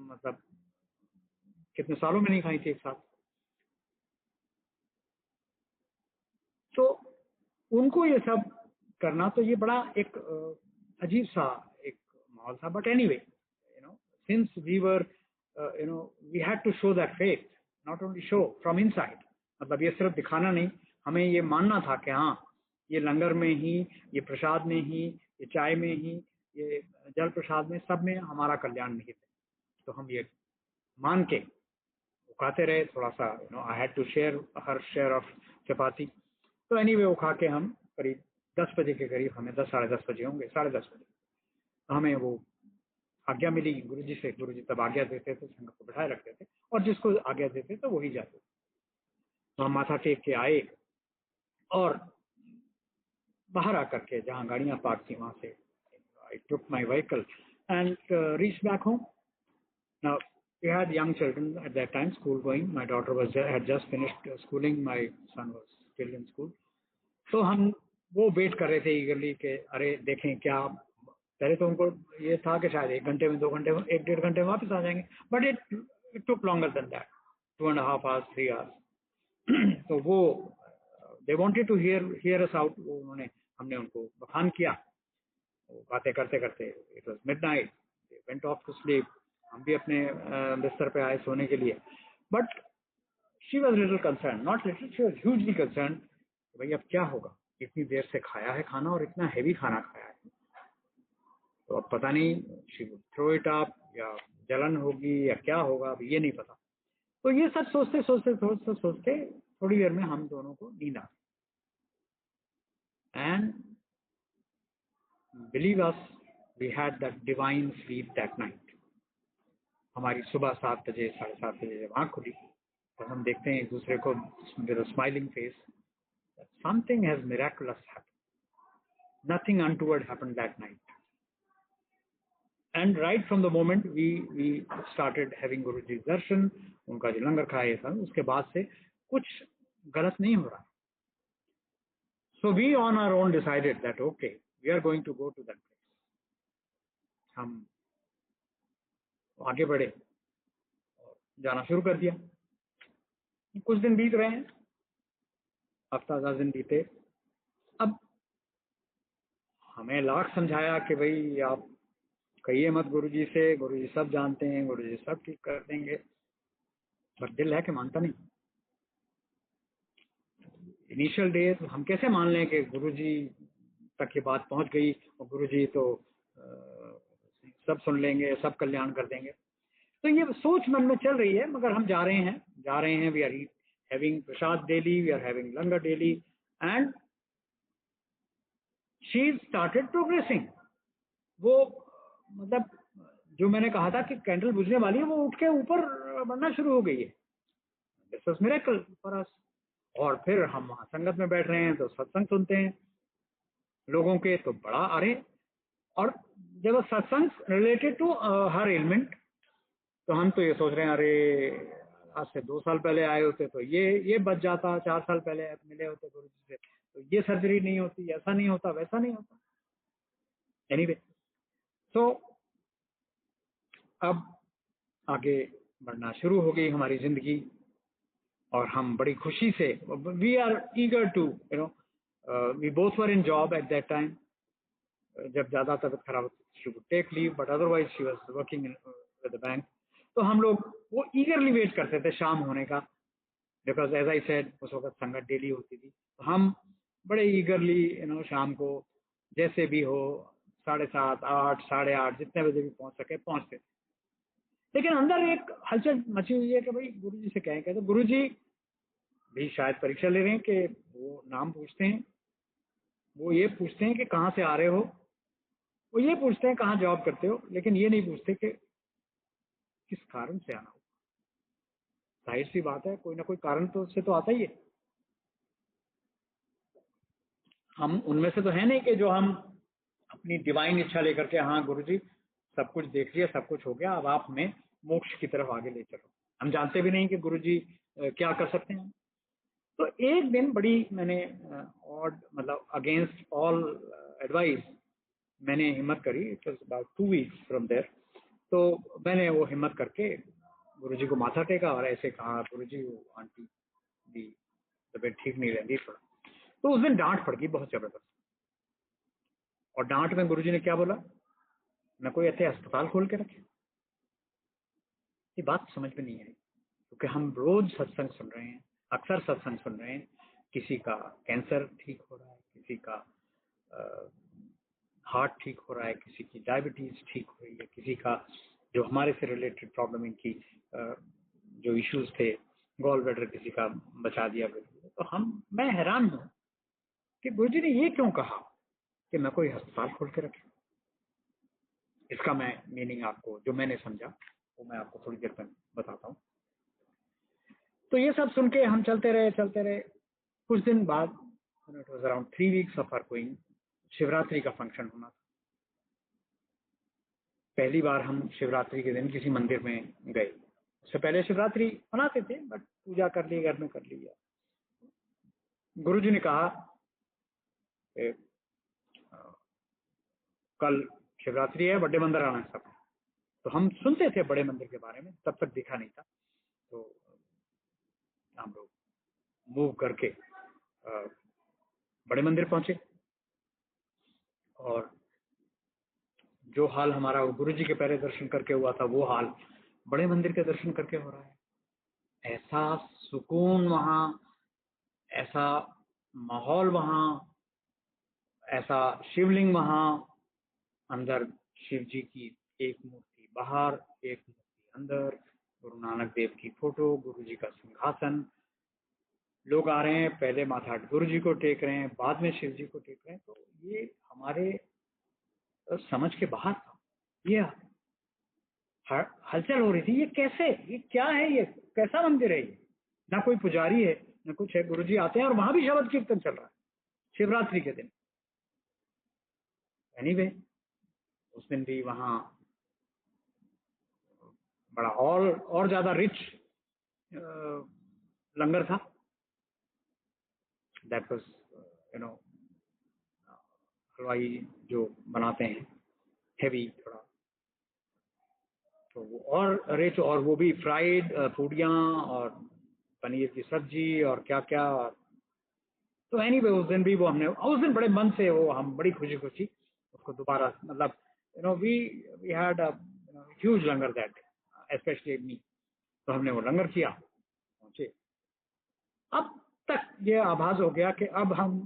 मतलब कितने सालों में नहीं खाई थी एक साथ। तो उनको ये सब करना, तो ये बड़ा एक अजीब सा एक माहौल था। But anyway, since we were we had to show that faith, not only show from inside, मतलब ये सिर्फ दिखाना नहीं, हमें ये मानना था कि हाँ, ये लंगर में ही, ये प्रसाद में ही, ये चाय में ही, ये जल प्रसाद में, सब में हमारा कल्याण निहित है। तो हम ये मान के वो खाते रहे थोड़ा सा। I had to share her share of chapati. तो एनीवे वो खा के हम करीब 10 बजे के करीब, हमें 10 साढ़े 10 बजे होंगे, 10:30 बजे हमें वो आज्ञा मिली गुरुजी से। गुरुजी तब आज्ञा देते थे, संगत को बैठाए रखते थे, और जिसको आज्ञा देते तो वही जाते थे। तो हम माथा टेक के आए और बाहर आकर के जहाँ गाड़ियाँ पार्क थी वहाँ से I took my vehicle and reach back home. Now we had young children at that time, school going. My daughter had just finished schooling. My son was still in school. तो हम वो wait कर रहे थे ईगरली के अरे देखें क्या। पहले तो उनको ये था कि शायद 1 घंटे में, 2 घंटे में, 1-1.5 घंटे में वापस आ जाएंगे, but it took longer than that, 2.5 hours, 3 hours। तो वो they wanted to hear us out. उन्होंने, हमने उनको बखान किया, बातें करते करते it was midnight, they went off to sleep. हम भी अपने बिस्तर पे आए सोने के लिए। But she was little concern, not little, she was hugely concern, भाई अब क्या होगा, इतनी देर से खाया है खाना और इतना हैवी खाना खाया है, तो अब पता नहीं she would throw it up या जलन होगी या क्या होगा, अब ये नहीं पता। तो ये सब सोचते सोचते सोचते सोचते थोड़ी देर में हम दोनों को नींद आ गई। And believe us, we had that divine sleep that night. हमारी सुबह 7 बजे, 7:30 बजे जब आँख खुली तो हम देखते हैं एक दूसरे को with a smiling face, something has miraculous happened, nothing untoward happened that night. And right from the moment we started having Guruji's darshan, उनका जो लंगर खाया था, उसके बाद से कुछ गलत नहीं हो रहा। So we on our own decided that okay, we are going to go to that place. हम आगे बढ़े और जाना शुरू कर दिया। कुछ दिन बीत रहे हैं, हफ्ता 10 दिन बीते। अब हमें लाख समझाया कि भाई आप कहिए मत गुरुजी से, गुरुजी सब जानते हैं, गुरुजी सब ठीक कर देंगे, पर दिल है कि मानता नहीं। इनिशियल डेज हम कैसे मान लें कि गुरुजी तक ये बात पहुंच गई और गुरुजी तो सब सुन लेंगे, सब कल्याण कर देंगे। तो ये सोच मन में चल रही है, मगर हम जा रहे हैं। We are having prasad daily, we are having langar daily, and she started progressing. वो मतलब जो मैंने कहा था कि कैंडल बुझने वाली है, वो उठ के ऊपर बढ़ना शुरू हो गई है। This was miracle for us. और फिर हम वहां संगत में बैठ रहे हैं तो सत्संग सुनते हैं लोगों के, तो बड़ा अरे, और जब सत्संग रिलेटेड टू हर एलिमेंट, तो हम तो ये सोच रहे हैं अरे आज से 2 साल पहले आए होते तो ये बच जाता, 4 साल पहले मिले होते गुरु जी से तो ये सर्जरी नहीं होती, ऐसा नहीं होता, वैसा नहीं होता। एनीवे, तो अब आगे बढ़ना शुरू हो गई हमारी जिंदगी, और हम बड़ी खुशी से, we are eager to we both were in job at that time. जब ज्यादा तबीयत खराब होती she would take leave, but otherwise she was working with the bank. तो हम लोग वो ईगरली वेट करते थे शाम होने का, बिकॉज एज आई सेड उस वक्त संगत डेली होती थी। तो हम बड़े ईगरली शाम को जैसे भी हो 7:30, 8, 8:30 जितने बजे भी पहुंच सके पहुंचते थे। लेकिन अंदर एक हलचल मची हुई है कि भाई गुरुजी से कहें, तो गुरुजी भी शायद परीक्षा ले रहे हैं कि वो नाम पूछते हैं, वो ये पूछते हैं कि कहाँ से आ रहे हो, वो ये पूछते हैं कहाँ जॉब करते हो, लेकिन ये नहीं पूछते कि किस कारण से आना हो। जाहिर सी बात है, कोई ना कोई कारण तो उससे तो आता ही है। हम उनमें से तो है नहीं कि जो हम अपनी डिवाइन इच्छा लेकर के, हाँ गुरुजी सब कुछ देख लिया, सब कुछ हो गया, अब आप हमें मोक्ष की तरफ आगे ले चलो। हम जानते भी नहीं कि गुरुजी क्या कर सकते हैं। तो एक दिन बड़ी मैंने और मतलब अगेंस्ट ऑल एडवाइस मैंने हिम्मत करी। It was about 2 weeks from there. तो मैंने वो हिम्मत करके गुरुजी को माथा टेका और ऐसे कहा, गुरुजी वो आंटी की तबीयत ठीक नहीं रहती थोड़ा। तो उस दिन डांट पड़ गई बहुत जबरदस्त। और डांट में गुरुजी ने क्या बोला, मैं कोई ऐसे अस्पताल खोल के रखे? ये बात समझ में नहीं आई, क्योंकि हम रोज सत्संग सुन रहे हैं, अक्सर सत्संग सुन रहे हैं। किसी का कैंसर ठीक हो रहा है, किसी का हार्ट ठीक हो रहा है, किसी की डायबिटीज ठीक हो रही है, किसी का जो हमारे से रिलेटेड प्रॉब्लम, इनकी जो इश्यूज थे, गॉल ब्लैडर किसी का बचा दिया। तो मैं हैरान हूँ कि गुरुजी ने ये क्यों कहा कि मैं कोई अस्पताल खोल के रखे। इसका मैं मीनिंग आपको जो मैंने समझा वो मैं आपको थोड़ी देर तक बताता हूँ। तो ये सब सुन के हम चलते रहे। कुछ दिन बाद, it was around 3 weeks of our going, Shivratri का फंक्शन होना था। पहली बार हम शिवरात्रि के दिन किसी मंदिर में गए। उससे पहले शिवरात्रि मनाते थे, बट पूजा कर ली, घर में कर लिया। गुरुजी ने कहा कि कल शिवरात्रि है, बड़े मंदिर आना है सब। तो हम सुनते थे बड़े मंदिर के बारे में, तब तक दिखा नहीं था। तो हम लोग मूव करके बड़े मंदिर पहुंचे, और जो हाल हमारा वो गुरुजी के पहले दर्शन करके हुआ था, वो हाल बड़े मंदिर के दर्शन करके हो रहा है। ऐसा सुकून वहां, ऐसा माहौल वहां, ऐसा शिवलिंग वहां, अंदर शिव जी की एक मूर्ति बाहर, एक मूर्ति अंदर, गुरु नानक देव की फोटो, गुरु जी का सिंहासन। लोग आ रहे हैं, पहले माथा गुरु जी को टेक रहे हैं, बाद में शिव जी को टेक रहे हैं। तो ये हमारे समझ के बाहर था। ये हलचल हो रही थी, ये कैसे, ये क्या है, ये कैसा मंदिर है ये? ना कोई पुजारी है, ना कुछ है। गुरुजी आते हैं और वहां भी शब्द कीर्तन चल रहा है शिवरात्रि के दिन। एनीवे, उस दिन भी वहां बड़ा और ज्यादा रिच लंगर था। दैट वाज यू नो हलवाई जो बनाते हैं हैवी थोड़ा, तो वो और रिच, और वो भी फ्राइड पूड़ियाँ और पनीर की सब्जी और क्या क्या। तो एनीवे उस दिन भी वो हमने, उस दिन बड़े मन से वो हम बड़ी खुशी खुशी उसको दोबारा, मतलब we had a huge langar that day, specially me. तो हमने वो लंगर किया, पहुंचे। अब तक ये आभास हो गया कि अब हम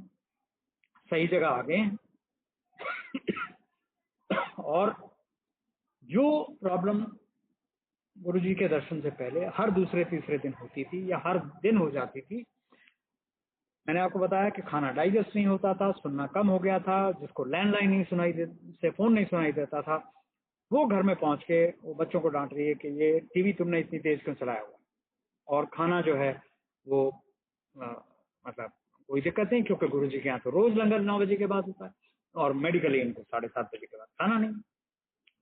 सही जगह आ गए हैं। और जो प्रॉब्लम गुरुजी के दर्शन से पहले हर दूसरे तीसरे दिन होती थी या हर दिन हो जाती थी, मैंने आपको बताया कि खाना डाइजेस्ट नहीं होता था, सुनना कम हो गया था, जिसको लैंडलाइन नहीं सुनाई से फोन नहीं सुनाई देता था, वो घर में पहुंच के वो बच्चों को डांट रही है कि ये टीवी तुमने इतनी तेज क्यों चलाया हुआ। और खाना जो है वो मतलब कोई दिक्कत नहीं, क्योंकि गुरुजी के यहाँ तो रोज लंगर 9 बजे के बाद होता है, और मेडिकली इनको 7:30 बजे के बाद खाना नहीं।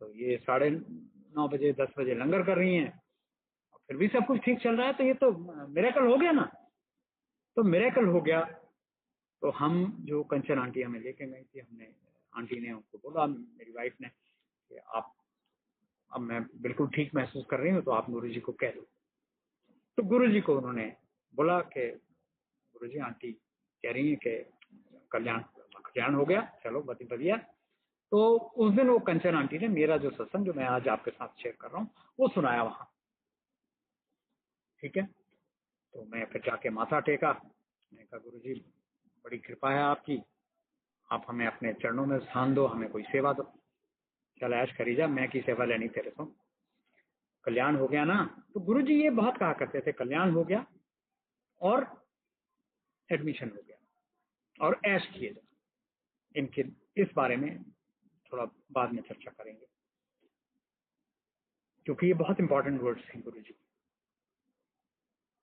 तो ये 9:30 बजे 10 बजे लंगर कर रही हैं, और फिर भी सब कुछ ठीक चल रहा है। तो ये तो मिरेकल हो गया ना। तो मिरेकल हो गया। तो हम जो कंचन आंटी हमें लेके गई थी, हमने आंटी ने उनको बोला, मेरी वाइफ ने, कि आप, अब मैं बिल्कुल ठीक महसूस कर रही हूँ, तो आप गुरुजी को कह दो। तो गुरुजी को उन्होंने बोला कि गुरुजी आंटी कह रही है कि कल्याण कल्याण हो गया, चलो बढ़िया। तो उस दिन वो कंचन आंटी ने मेरा जो सत्संग, जो मैं आज आपके साथ शेयर कर रहा हूँ, वो सुनाया वहां। ठीक है। तो मैं फिर जाके माथा टेका, मैंने कहा गुरुजी बड़ी कृपा है आपकी, आप हमें अपने चरणों में स्थान दो, हमें कोई सेवा दो। चल ऐश करी जा, मैं की सेवा लेनी तेरे से, कल्याण हो गया ना। तो गुरुजी ये बहुत कहा करते थे, कल्याण हो गया। और एडमिशन हो गया और ऐश किए जाए। इनके इस बारे में थोड़ा बाद में चर्चा करेंगे, क्योंकि ये बहुत इंपॉर्टेंट वर्ड्स हैं गुरु जी।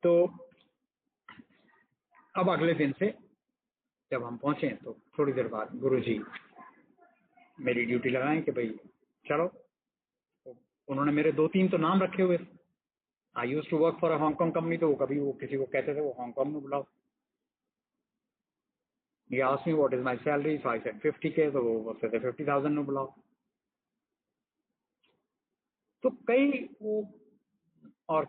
तो अब अगले दिन से जब हम पहुंचे तो थोड़ी देर बाद गुरु जी मेरी ड्यूटी लगाएं कि भाई चलो। तो उन्होंने मेरे 2-3 तो नाम रखे हुए थे। I use to work for a Hong Kong company, तो वो कभी वो किसी को कहते थे वो हांगकांग में बुलाओ। He asked me what is my salary, so I said 50K, तो वो कहते 50,000 में बुलाओ। तो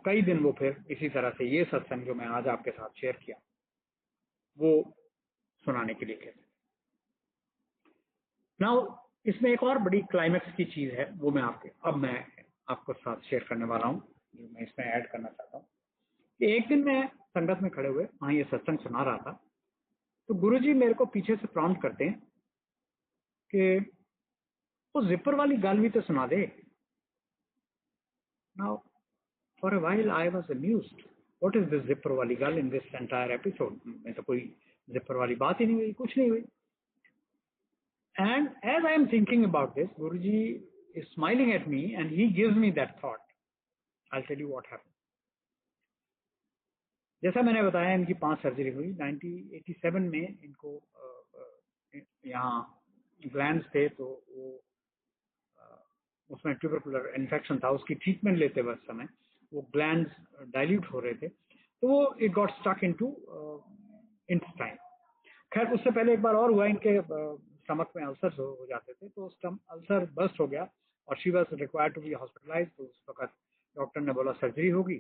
कई दिन वो फिर इसी तरह से ये सत्संग जो मैं आज आपके साथ शेयर किया वो सुनाने के लिए कहते। नाउ इसमें एक और बड़ी क्लाइमेक्स की चीज है, वो मैं आपको साथ शेयर करने वाला हूँ, जो मैं इसमें ऐड करना चाहता हूँ। कि एक दिन मैं संगत में खड़े हुए वहां ये सत्संग सुना रहा था, तो गुरुजी मेरे को पीछे से प्रॉम्प्ट करते हैं कि वो जिपर वाली गाल भी तो सुना दे। Now for a while I was amused, what is this zipper वाली गाल इन दिस एंटायर एपिसोड। में तो कोई जिपर वाली बात ही नहीं हुई, कुछ नहीं हुई। And as I am thinking about this, Guruji is smiling at me and he gives me that thought. I'll tell you what happened. जैसा मैंने बताया इनकी 5 सर्जरी हुई। 1987 में इनको यहाँ ग्लैंड्स थे, तो वो उसमें ट्यूबरकुलर इन्फेक्शन था, उसकी ट्रीटमेंट लेते वक्त समय वो ग्लैंड्स डाइल्यूट हो रहे थे, तो वो it got stuck into intestine. खैर उससे पहले एक बार और हुआ, इनके स्टमक में अल्सर हो जाते थे, तो अल्सर बस्ट हो गया और she was required to be hospitalize. तो उस वक्त डॉक्टर ने बोला सर्जरी होगी,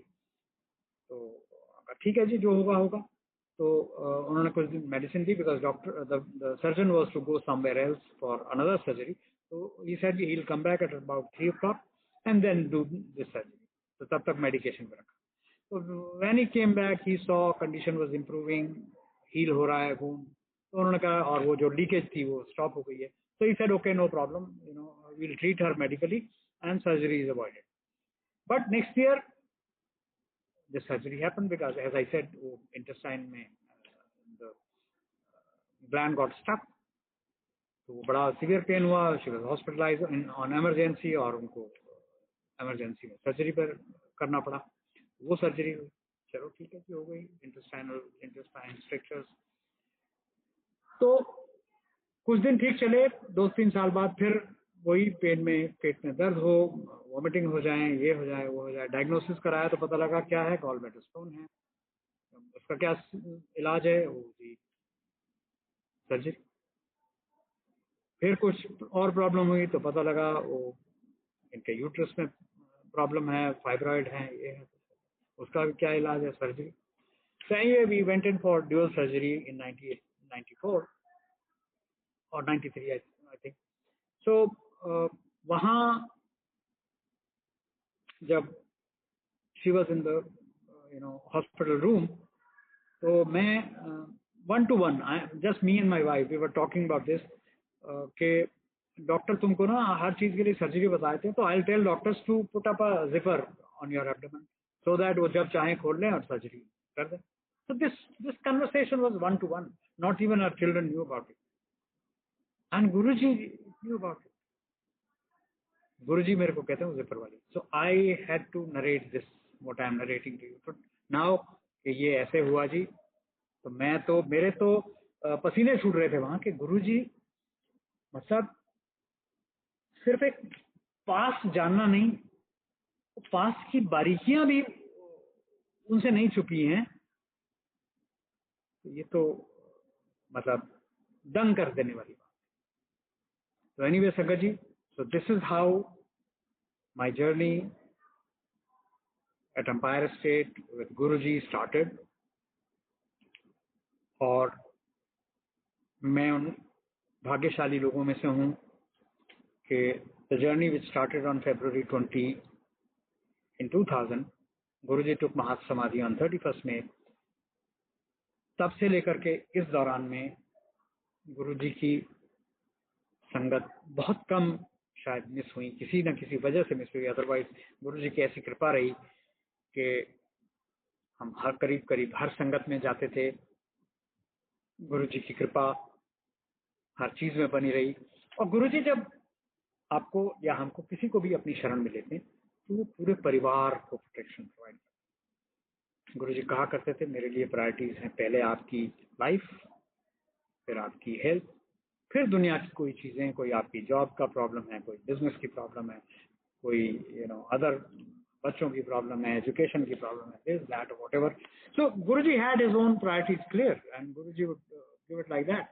तो ठीक है जी जो होगा होगा। तो उन्होंने कुछ दिन मेडिसिन दी, because the surgeon was to go somewhere else for another surgery. तो he said he will come back at about 3 o'clock and then do this surgery. तो तब तक मेडिकेशन पे रखा। तो when he came back he saw condition was improving, heal हो रहा है खून। तो उन्होंने कहा, और वो जो लीकेज थी वो स्टॉप हो गई है। तो he said okay no problem, we will treat her medically and surgery is avoided. But next year the surgery happened because, as I said, intestine में the gland got stuck, तो बड़ा severe pain हुआ। She was hospitalize on emergency और उनको emergency में surgery पर करना पड़ा। वो सर्जरी हुई, चलो ठीक है कि हो गई, इंटेस्टाइन स्ट्रक्चर्स। तो कुछ दिन ठीक चले, 2-3 साल बाद फिर वही पेट में दर्द हो, वॉमिटिंग हो जाए, ये हो जाए वो हो जाए। डायग्नोसिस कराया तो पता लगा क्या है, गॉल ब्लैडर स्टोन है। उसका क्या इलाज है, वो जी सर्जरी। फिर कुछ और प्रॉब्लम हुई तो पता लगा वो इनके यूट्रस में प्रॉब्लम है, फाइब्रॉइड है, ये है, उसका भी क्या इलाज है, surgery. So anyway, we went in for dual surgery in 94 और 93 I think. So वहाँ जब she was in the hospital room, तो मैं 1-to-1 just me and my wife we were talking about this कि डॉक्टर तुमको ना हर चीज के लिए सर्जरी बताए थे, तो I tell doctors to put up a zipper on your abdomen so that वो जब चाहे खोल लें और सर्जरी कर दें। So this conversation was 1-to-1. Not even our children knew about it, and Guruji knew about it. Guruji मेरे को कहते हैं जिपर वाली। So I had to narrate this what I am narrating to you. So now कि ये ऐसे हुआ जी, तो मेरे तो पसीने छूट रहे थे वहां के। गुरुजी मतलब सिर्फ एक पास जानना नहीं, पास की बारीकियां भी उनसे नहीं छुपी हैं। ये तो मतलब दंग कर देने वाली बात। तो anyway Sangat ji, so this is how my journey at Empire State with Guruji started. और मैं उन भाग्यशाली लोगों में से हूं कि the journey which started on February 20 in 2000, Guruji took mahasamadhi on 31st May। तब से लेकर के इस दौरान में गुरुजी की संगत बहुत कम शायद मिस हुई, किसी न किसी वजह से मिस हुई। अदरवाइज गुरुजी की ऐसी कृपा रही कि हम करीब हर संगत में जाते थे। गुरु जी की कृपा हर चीज में बनी रही। और गुरु जी जब आपको या हमको किसी को भी अपनी शरण में लेते हैं तो वो पूरे परिवार को प्रोटेक्शन प्रोवाइड करते हैं। गुरु जी कहा करते थे मेरे लिए प्रायोरिटीज हैं, पहले आपकी लाइफ, फिर आपकी हेल्थ, फिर दुनिया की कोई चीजें, कोई आपकी जॉब का प्रॉब्लम है, कोई बिजनेस की प्रॉब्लम है, कोई अदर बच्चों की प्रॉब्लम है, एजुकेशन की प्रॉब्लम है, this that whatever. So Guruji had his own priorities clear and Guruji would give it like that.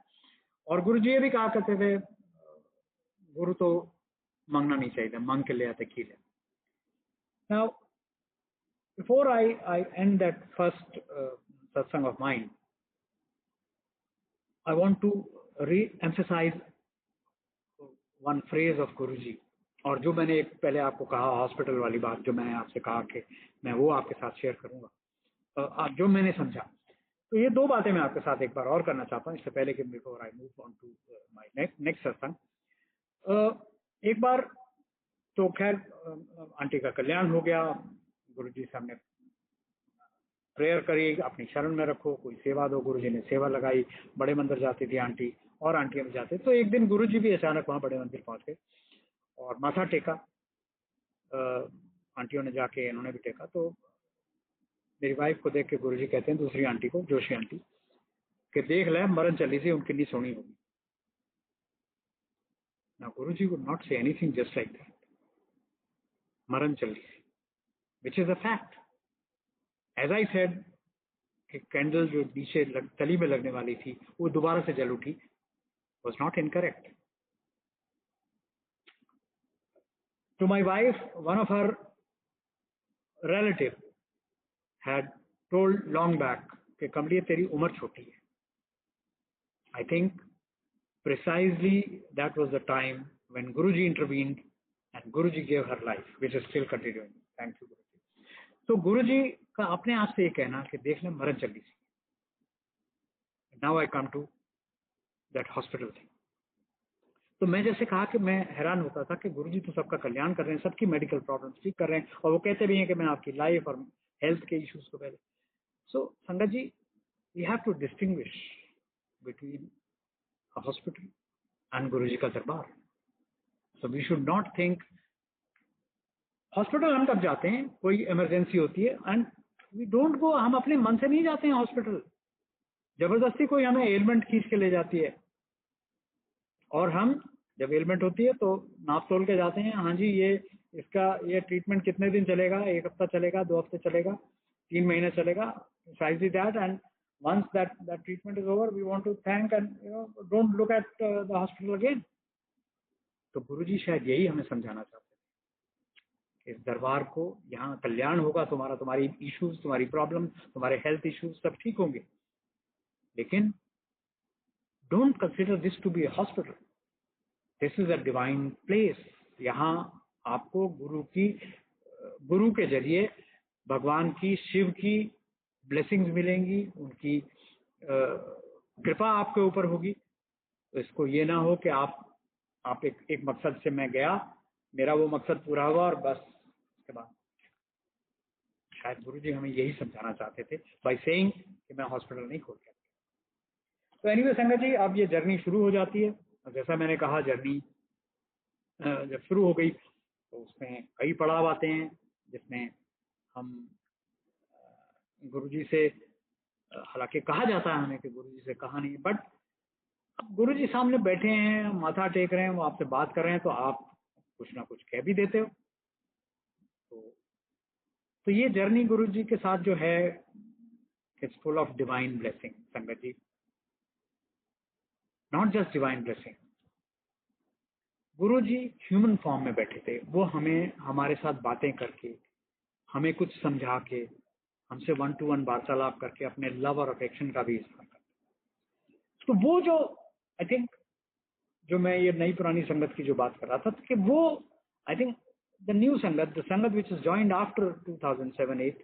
और गुरुजी ये भी कहा करते थे गुरु तो मांगना नहीं चाहिए, मांग के ले आते कीले। Now before I end that first satsang of mind, I want to re-emphasize one phrase of Guruji. और जो मैंने एक पहले आपको कहा हॉस्पिटल वाली बात, जो मैंने आपसे कहा कि मैं वो आपके साथ शेयर करूंगा, जो मैंने समझा। तो ये दो बातें मैं आपके साथ एक बार और करना चाहता हूँ इससे पहले कि before I move on to my next satsang. एक बार तो खैर आंटी का कल्याण हो गया, गुरुजी से हमने प्रेयर करी, अपनी शरण में रखो, कोई सेवा दो, गुरुजी ने सेवा लगाई। बड़े मंदिर जाती थी आंटी और आंटियां भी जाते। तो एक दिन गुरुजी भी अचानक वहां बड़े मंदिर पहुंच गए और माथा टेका। आंटियों ने जाके इन्होंने भी टेका। तो मेरी वाइफ को देख के गुरुजी कहते हैं दूसरी आंटी को, जोशी आंटी, कि देख ले मरण चली सी, उनकी नहीं सोनी होगी। ना Guruji would not say anything just like that, मरण चली सी, which is a fact. As I said कि कैंडल जो नीचे तली में लगने वाली थी वो दोबारा से जल उठी, was not incorrect. To my wife, one of her relative had told long back कि कमलिए तेरी उम्र छोटी है। I think precisely that was the time when Guruji intervened and Guruji gave her life, which is still continuing. Thank you Guruji. तो गुरुजी का अपने आप से ये कहना कि देख ले मरण चली सी। Now I come to that hospital thing. तो मैं जैसे कहा कि मैं हैरान होता था कि गुरुजी तो सबका कल्याण कर रहे हैं, सबकी मेडिकल प्रॉब्लम्स ठीक कर रहे हैं, और वो कहते भी हैं कि मैं आपकी लाइफ और हेल्थ के इश्यूज को पहले। सो संगत जी, we have to distinguish between a hospital and Guruji का दरबार। So we should not think hospital हम तब जाते हैं कोई इमरजेंसी होती है, एंड वी डोंट गो, हम अपने मन से नहीं जाते हैं हॉस्पिटल। जबरदस्ती कोई हमें एलिमेंट खींच के ले जाती है और हम जब एलिमेंट होती है तो नाप तोल के जाते हैं, हाँ जी ये ट्रीटमेंट कितने दिन चलेगा, 1 हफ्ता चलेगा, 2 हफ्ते चलेगा, 3 महीने चलेगा, precisely that, and once that treatment is over we want to thank and don't look at the hospital again। तो गुरुजी शायद यही हमें समझाना चाहते हैं, इस दरबार को, यहाँ कल्याण होगा तुम्हारा, तुम्हारी इश्यूज, तुम्हारी प्रॉब्लम, तुम्हारे हेल्थ इश्यूज सब ठीक होंगे, लेकिन don't consider this to be a hospital, this is a divine place. यहाँ आपको गुरु के जरिए भगवान की, शिव की ब्लेसिंग्स मिलेंगी, उनकी कृपा आपके ऊपर होगी। तो इसको ये ना हो कि आप एक मकसद से मैं गया, मेरा वो मकसद पूरा हुआ और बस उसके बाद। शायद गुरुजी हमें यही समझाना चाहते थे बाय सेइंग कि मैं हॉस्पिटल नहीं खोल सकता। तो एनीवे संगत जी, अब ये जर्नी शुरू हो जाती है, और जैसा मैंने कहा जर्नी जब शुरू हो गई तो उसमें कई पड़ाव आते हैं, जिसमें हम गुरुजी से, हालांकि कहा जाता है हमें कि गुरुजी से कहा नहीं, बट गुरुजी सामने बैठे हैं, माथा टेक रहे हैं, वो आपसे बात कर रहे हैं, तो आप कुछ ना कुछ कह भी देते हो। तो ये जर्नी गुरुजी के साथ जो है, it's full of divine blessing Sangat ji, not just divine blessing. Guruji human form में बैठे थे, वो हमें हमारे साथ बातें करके, हमें कुछ समझा के, हमसे 1 to 1 वार्तालाप करके अपने लव और अफेक्शन का भी इजहार करते। तो वो जो आई थिंक, जो मैं ये नई पुरानी संगत की जो बात कर रहा था, कि वो आई थिंक द न्यू संगत, द संगत which is joined after 2007-8,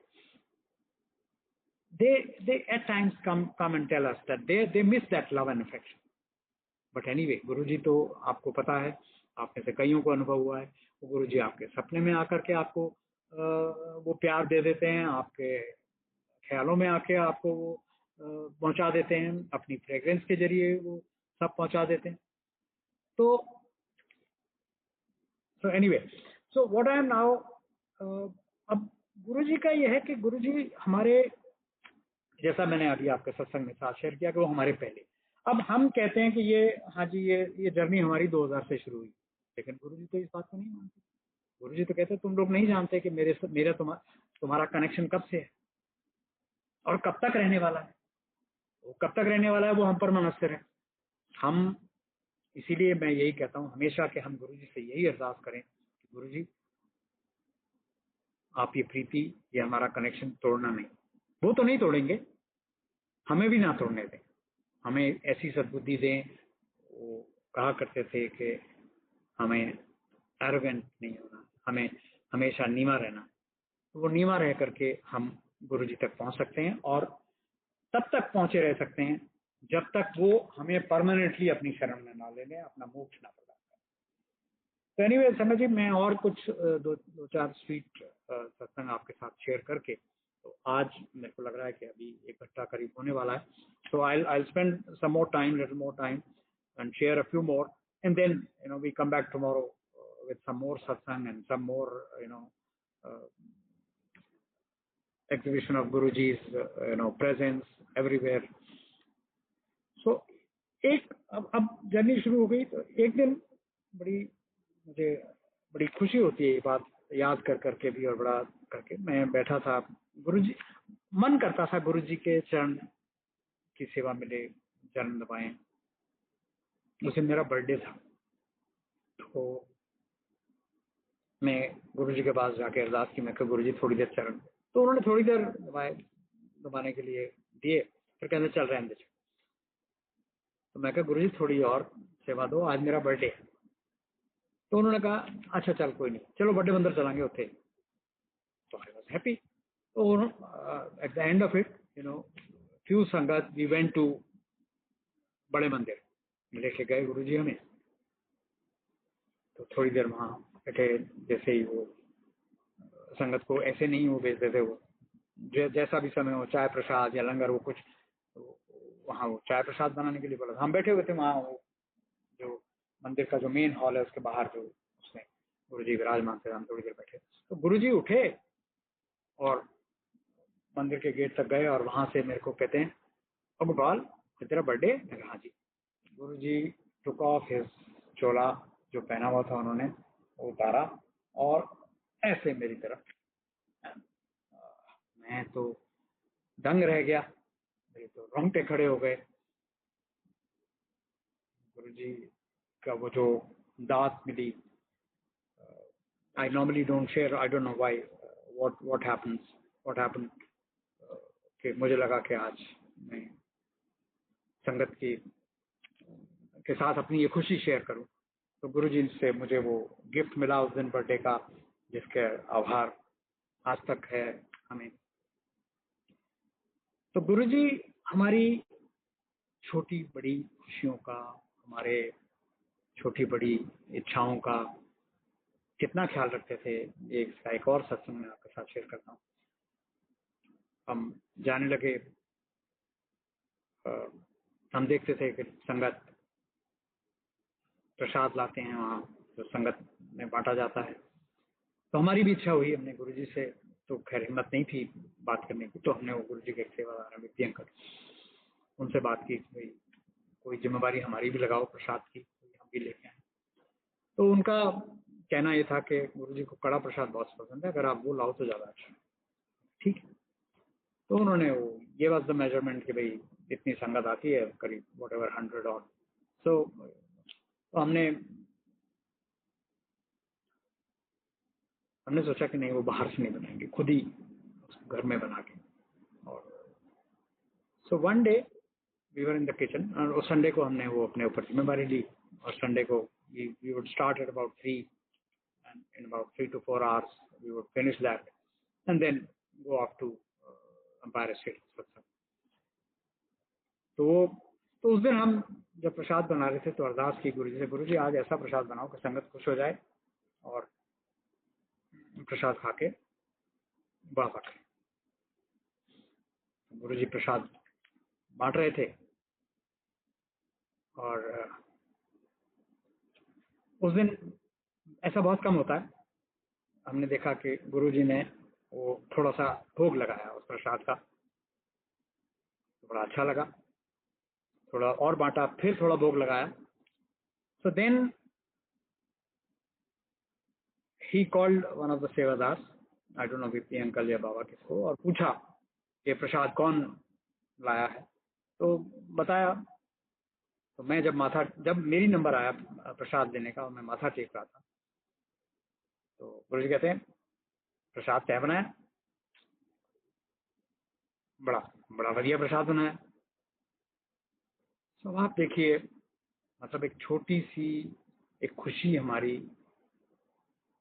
they at times come and tell us that they miss that love and affection। But anyway, Guruji तो आपको पता है, आप में से कईयों को अनुभव हुआ है, वो गुरुजी आपके सपने में आकर के आपको वो प्यार दे देते हैं, आपके ख्यालों में आके आपको वो पहुंचा देते हैं, अपनी फ्रेग्रेंस के जरिए वो सब पहुंचा देते हैं। तो anyway, so what I M now, अब गुरुजी का यह है कि गुरुजी हमारे, जैसा मैंने अभी आपके सत्संग में साथ शेयर किया कि वो हमारे पहले, अब हम कहते हैं कि ये, हाँ जी, ये जर्नी हमारी 2000 से शुरू हुई, लेकिन गुरुजी तो इस बात को नहीं मानते। गुरुजी तो कहते हैं तुम लोग नहीं जानते कि मेरा तुम्हारा कनेक्शन कब से है और कब तक रहने वाला है। वो कब तक रहने वाला है वो हम पर मुनस्सिर है। हम, इसीलिए मैं यही कहता हूँ हमेशा कि हम गुरुजी से यही अरदास करें कि गुरुजी आप ये प्रीति, ये हमारा कनेक्शन तोड़ना नहीं। वो तो नहीं तोड़ेंगे, हमें भी ना तोड़ने दें, हमें ऐसी सद्बुद्धि दें। वो कहा करते थे कि हमें एरोगेंट नहीं होना, हमें हमेशा नीवा रहना। तो वो नीवा रह करके हम गुरुजी तक पहुंच सकते हैं और तब तक पहुंचे रह सकते हैं जब तक वो हमें परमानेंटली अपनी शरण में ना ले लें, अपना मोक्ष ना प्रदान करें। तो एनीवे समय जी, मैं और कुछ दो चार स्वीट सत्संग आपके साथ शेयर करके, तो आज मेरे को लग रहा है कि अभी 1 घंटा करीब होने वाला है। So I spend some more time, little more time and share a few more, and then we come back tomorrow with some more satsang and some more uh, exhibition of Guruji's presence everywhere. So एक अब journey शुरू हो गई, तो एक दिन मुझे बड़ी खुशी होती है ये बात याद कर करके भी, और बड़ा करके मैं बैठा था, गुरुजी, मन करता था गुरुजी के चरण की सेवा मिले, चरण दबाएं। उस दिन मेरा बर्थडे था, तो मैं गुरुजी के पास जाके अरदास की, मैं कहा गुरुजी थोड़ी देर चरण, तो उन्होंने थोड़ी देर दबाने के लिए दिए, फिर कहते चल रहे हैं। तो मैं कहा गुरुजी थोड़ी और सेवा दो, आज मेरा बर्थडे है। तो उन्होंने कहा अच्छा चल कोई नहीं, चलो बर्थडे मंदिर चलांगे उत्थे। तो आई वाज हैप्पी। तो at the end of it, few संगत वी वेंट टू बड़े मंदिर, लेके गए गुरुजी हमें। तो थोड़ी देर वहां बैठे, जैसे ही वो संगत को ऐसे नहीं वो भेजते थे, वो जैसा भी समय हो, चाय प्रसाद या लंगर, वो कुछ वहाँ वो चाय प्रसाद बनाने के लिए बोला। हम बैठे हुए थे वहाँ, वो जो मंदिर का जो मेन हॉल है उसके बाहर, जो उसमें गुरुजी विराजमान थे। हम थोड़ी देर बैठे, तो गुरुजी उठे और मंदिर के गेट तक गए, और वहां से मेरे को कहते हैं अब गोपाल तेरा बर्थडे? मैं कहा हाँ जी। गुरुजी टुक ऑफ हिज चोला, जो पहना हुआ था उन्होंने वो उतारा, और ऐसे मेरी तरफ, मैं तो दंग रह गया, मेरे तो रोंगटे खड़े हो गए। गुरुजी का वो जो दात मिली, I normally don't share, I don't know why, what happened, कि मुझे लगा कि आज मैं संगत के साथ अपनी ये खुशी शेयर करूं। तो गुरुजी से मुझे वो गिफ्ट मिला उस दिन बर्थडे का, जिसके आभार आज तक है हमें। तो गुरुजी हमारी छोटी बड़ी खुशियों का, हमारे छोटी बड़ी इच्छाओं का कितना ख्याल रखते थे। एक और सत्संग में आपके साथ शेयर करता हूँ। हम जाने लगे, हम देखते थे कि संगत प्रसाद लाते हैं वहाँ, जो संगत में बांटा जाता है। तो हमारी भी इच्छा हुई, हमने गुरुजी से, तो खैर हिम्मत नहीं थी बात करने की, तो हमने वो गुरुजी के एक सेवादार हैं विद्यंकर अंकल, उनसे बात की भाई कोई जिम्मेवारी हमारी भी लगाओ प्रसाद की, हम भी लेके आए। तो उनका कहना ये था कि गुरुजी को कड़ा प्रसाद बहुत पसंद है, अगर आप वो लाओ तो ज़्यादा अच्छा। ठीक है, तो उन्होंने वो ये वाज द मेजरमेंट कि भाई इतनी संगत आती है करीब वट एवर 100 और सो। तो हमने सोचा कि नहीं, वो बाहर से नहीं बनाएंगे, खुद ही घर में बना के। और so one day we were in the kitchen, और उस संडे को हमने वो अपने ऊपर जिम्मेवारी ली, और संडे को we would start at about 3 and in about 3 to 4 hours we would finish that and then go off to Empire State satsang. तो उस दिन हम जब प्रसाद बना रहे थे तो अरदास की गुरुजी से, गुरुजी आज ऐसा प्रसाद बनाओ कि संगत खुश हो जाए और प्रसाद खा के वापस। गुरुजी प्रसाद बांट रहे थे। और उस दिन ऐसा बहुत कम होता है, हमने देखा कि गुरुजी ने वो थोड़ा सा भोग लगाया उस प्रसाद का, तो बड़ा अच्छा लगा। थोड़ा और बांटा, फिर थोड़ा भोग लगाया। So then he called one of the sevadars, I don't know BP uncle या बाबा किसको, और पूछा कि प्रसाद कौन लाया है। तो बताया। तो मैं जब मेरी नंबर आया प्रसाद देने का और मैं माथा टेक रहा था, तो गुरुजी कहते हैं प्रसाद तय बनाया, बड़ा बड़ा बढ़िया प्रसाद बनाया। तो आप देखिए, मतलब एक छोटी सी एक खुशी हमारी,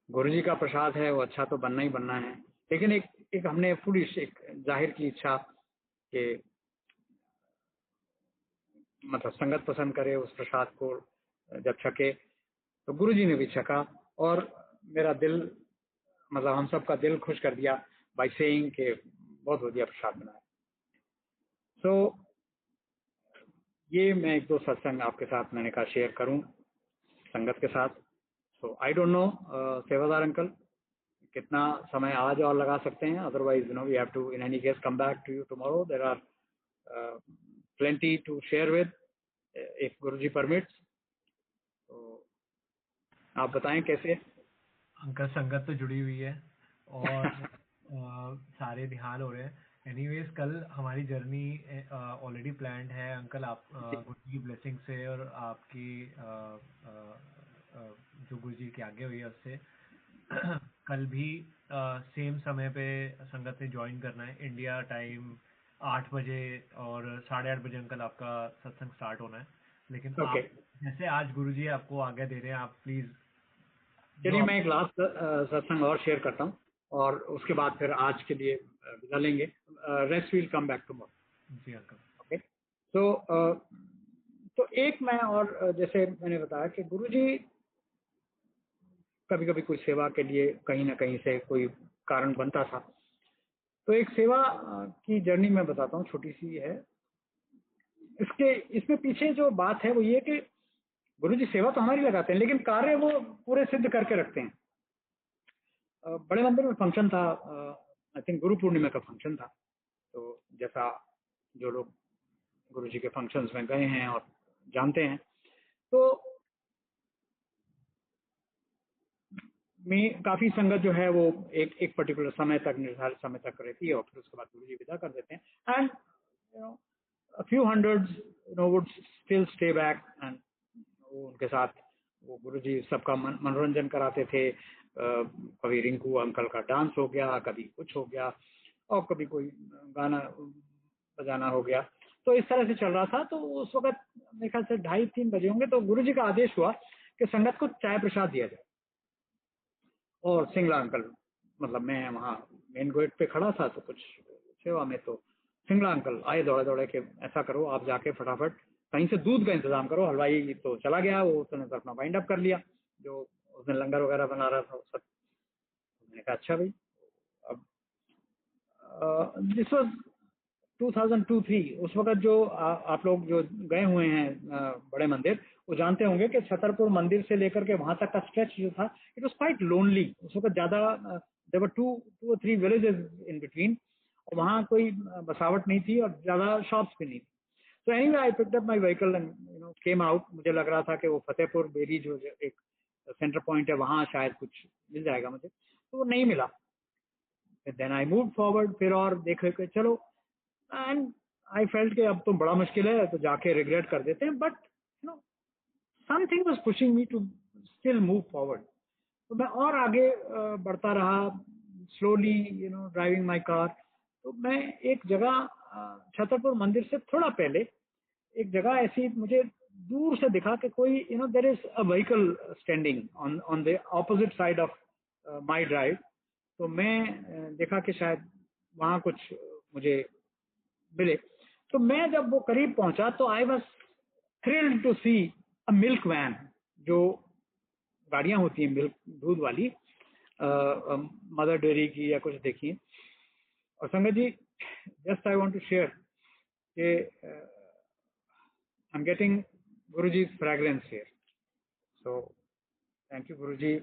गुरुजी का प्रसाद है वो अच्छा तो बनना ही बनना है, लेकिन एक हमने फुलिश एक जाहिर की इच्छा कि मतलब संगत पसंद करे उस प्रसाद को, जब छके तो गुरुजी ने भी छका और मेरा दिल, मतलब हम सबका दिल खुश कर दिया बाय सेइंग कि बहुत बढ़िया प्रसाद बनाया। सो ये मैं एक दो सत्संग आपके साथ मैंने कहा शेयर करूं संगत के साथ। So I don't know sevadar uncle कितना समय आज और लगा सकते हैं, otherwise we have to in any case come back to you tomorrow. There are plenty to share with if Guruji permits. तो आप बताएं कैसे। अंकल संगत तो जुड़ी हुई है और सारे ध्यान हो रहे हैं। एनीवेज कल हमारी जर्नी ऑलरेडी प्लान्ड है अंकल, आप गुरुजी की ब्लेसिंग से और आपकी जो गुरुजी की आज्ञा हुई है उससे कल भी सेम समय पे संगत ने ज्वाइन करना है, इंडिया टाइम 8 बजे, और 8:30 बजे अंकल आपका सत्संग स्टार्ट होना है। लेकिन ओके, आप जैसे आज गुरुजी आपको आज्ञा दे रहे हैं, आप प्लीज जो चलिए आप। मैं एक लास्ट सत्संग और शेयर करता हूँ और उसके बाद फिर आज के लिए विदा लेंगे। Rest will come back tomorrow. जी अंकल। ओके। तो एक मैं और जैसे मैंने बताया कि गुरुजी कभी कभी कोई सेवा के लिए कहीं ना कहीं से कोई कारण बनता था। तो एक सेवा की जर्नी मैं बताता हूँ, छोटी सी है। इसमें पीछे जो बात है वो ये कि गुरुजी सेवा तो हमारी लगाते हैं लेकिन कार्य वो पूरे सिद्ध करके रखते हैं। बड़े मंदिर में फंक्शन था, आई थिंक गुरु पूर्णिमा का फंक्शन था। तो जैसा जो लोग गुरुजी के फंक्शंस में गए हैं और जानते हैं, तो में काफी संगत जो है वो एक पर्टिकुलर समय तक, निर्धारित समय तक रहती है और फिर उसके बाद गुरुजी विदा कर देते हैं। And you know a few hundreds would still stay back and वो उनके साथ वो गुरुजी सबका मनोरंजन कराते थे। कभी रिंकू अंकल का डांस हो गया, कभी कुछ हो गया, और कभी कोई गाना बजाना हो गया। तो इस तरह से चल रहा था। तो उस वक्त मेरे ख्याल से 2:30-3 बजे होंगे, तो गुरुजी का आदेश हुआ कि संगत को चाय प्रसाद दिया जाए। और सिंगला अंकल, मतलब मैं वहाँ मेन गेट पे खड़ा था तो कुछ सेवा में, तो सिंगला अंकल आए दौड़े दौड़े के ऐसा करो आप जाके फटाफट कहीं से दूध का इंतजाम करो। हलवाई तो चला गया, वो उसने तो अपना वाइंड अप कर लिया, जो उसने लंगर वगैरह बना रहा था वो सब। मैंने कहा अच्छा भाई। अब दिस वॉज 2002-3। उस वक्त जो आप लोग जो गए हुए हैं बड़े मंदिर, वो जानते होंगे कि छतरपुर मंदिर से लेकर के वहां तक का स्ट्रेच जो था, इट वाज क्वाइट लोनली। उस वक्त ज्यादा there were 2 or 3 villages in between, और वहाँ कोई बसावट नहीं थी और ज्यादा शॉप्स भी नहीं थी। तो anyway I picked up my vehicle and came out. मुझे लग रहा था कि वो फतेहपुर बेरी जो एक सेंटर पॉइंट है वहाँ शायद कुछ मिल जाएगा मुझे, तो वो नहीं मिला। देन आई मूव फॉरवर्ड, फिर और देख के चलो, एंड आई फेल्ट कि अब तो बड़ा मुश्किल है, तो जाके रिग्रेट कर देते हैं। But you know something was pushing me to still move forward. तो मैं और आगे बढ़ता रहा, स्लोली ड्राइविंग माय कार। तो मैं एक जगह छतरपुर मंदिर से थोड़ा पहले एक जगह ऐसी मुझे दूर से दिखा कि कोई there is a vehicle standing on the opposite side of my drive. तो मैं देखा कि शायद वहाँ कुछ मुझे मिले। तो मैं जब वो करीब पहुंचा तो I was thrilled to see a milk van, जो गाड़ियां होती हैं मिल्क दूध वाली, मदर डेयरी की या कुछ देखिए। और संगत जी, just I want to share कि I'm getting Guruji's fragrance here. So thank you Guruji,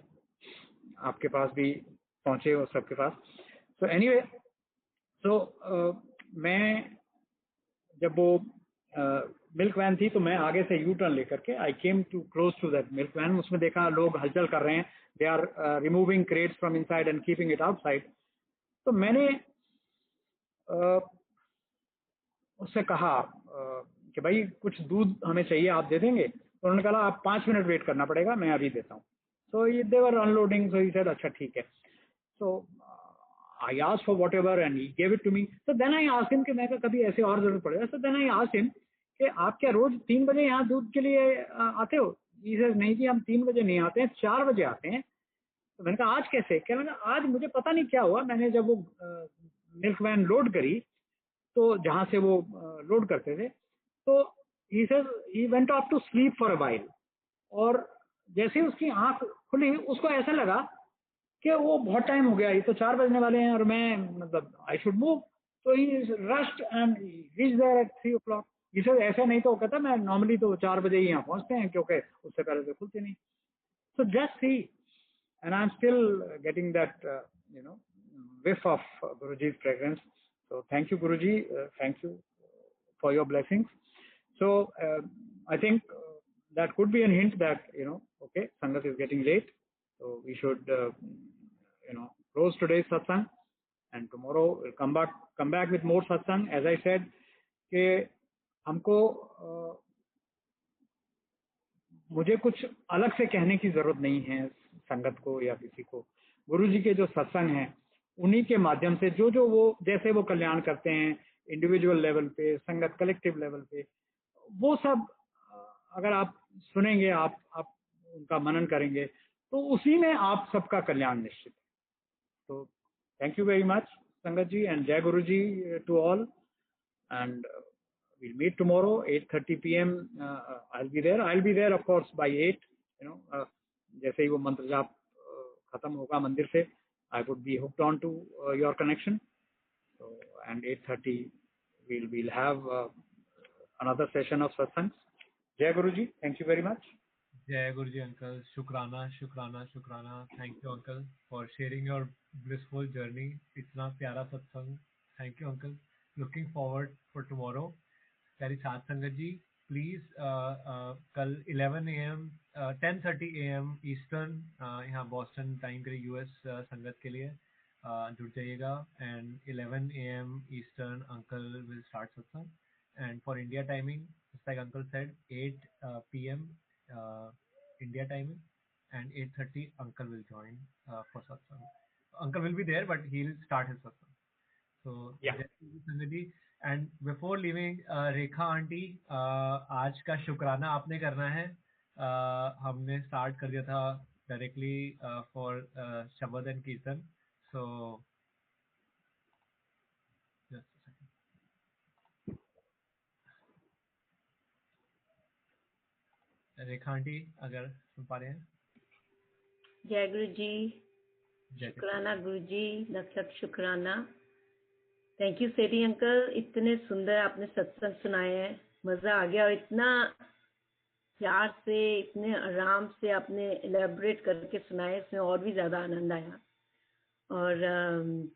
आपके पास भी पहुंचे हो सबके पास. So anyway, so मैं जब वो मिल्क वैन थी तो मैं आगे से यू टर्न लेकर के I came to close to that milk van. उसमें देखा लोग हलचल कर रहे हैं, they are removing crates from inside and keeping it outside. तो मैंने उससे कहा कि भाई कुछ दूध हमें चाहिए, आप दे देंगे? तो उन्होंने कहा आप 5 मिनट वेट करना पड़ेगा, मैं अभी देता हूँ. सो दे वर अनलोडिंग, सो ही सेड अच्छा ठीक है. सो I asked for whatever and he gave it to me. So then I asked him कि मैं कभी ऐसे और जरूरत पड़ेगा. So then I asked him कि आप क्या रोज 3 बजे यहाँ दूध के लिए आते हो? He says नहीं जी, हम 3 बजे नहीं आते हैं, 4 बजे आते हैं. तो मैंने कहा आज कैसे? क्या मैंने आज मुझे पता नहीं क्या हुआ, मैंने जब वो मिल्क वैन लोड करी तो जहां से वो लोड करते थे, तो he says he went off to sleep for a while. और जैसे उसकी आंख खुली उसको ऐसा लगा कि वो बहुत टाइम हो गया, ये तो 4 बजने वाले हैं और मैं मतलब आई शुड मूव. तो he rushed and reach there at 3 o'clock. इसे ऐसा नहीं तो वो कहता मैं नॉर्मली तो 4 बजे ही यहाँ पहुंचते हैं क्योंकि उससे पहले तो खुलते नहीं. So just see, and I am still getting that you know whiff of Guruji's fragrance. So thank you Guruji, thank you for your blessings. So I think that could be a hint that okay, Sangat is getting late, so we should close today's satsang and tomorrow we'll come back with more satsang. As I said कि हमको मुझे कुछ अलग से कहने की जरूरत नहीं है संगत को या किसी को. गुरुजी के जो सत्संग हैं उन्हीं के माध्यम से जो वो जैसे वो कल्याण करते हैं इंडिविजुअल लेवल पे, संगत कलेक्टिव लेवल पे, वो सब अगर आप सुनेंगे, आप उनका मनन करेंगे तो उसी में आप सबका कल्याण निश्चित है. तो थैंक यू वेरी मच संगत जी एंड जय गुरु जी to all. And we'll meet tomorrow 8:30 p.m. I'll be there of course by 8. जैसे ही वो मंत्र जाप खत्म होगा मंदिर से, I would be hooked on to your connection. So and 8:30 we'll have another session of satsangs. Jai Guruji, thank you very much. Jai Guruji uncle, शुक्राना शुक्राना शुक्राना. Thank you uncle for sharing your blissful journey. इतना प्यारा सत्संग. Thank you uncle. Looking forward for tomorrow. प्यारी साथ संगत जी, please कल 11 AM 10:30 AM ईस्टर्न यहाँ बॉस्टन टाइम के लिए यूएस संगत के लिए जुड़ जाइएगा. And 11 AM eastern uncle will start satsang. And for India timing just like uncle said 8 PM India timing and 8:30 uncle will join for satsang. Uncle will be there but he'll start his satsang. So yeah, संगत जी. And before leaving Rekha aunty, आज का शुक्राना आपने करना है. हमने start कर दिया था डायरेक्टली फॉर शबद एंड कीर्तन. सो रेखा आंटी अगर सुन पा रहे हैं. जय गुरु जी, शुक्राना गुरु जी, लख शुक्राना. थैंक यू सेठी अंकल, इतने सुंदर आपने सत्संग सुनाए हैं, मजा आ गया. और इतना प्यार से, इतने आराम से आपने इलेबोरेट करके सुनाए, इसमें और भी ज्यादा आनंद आया. और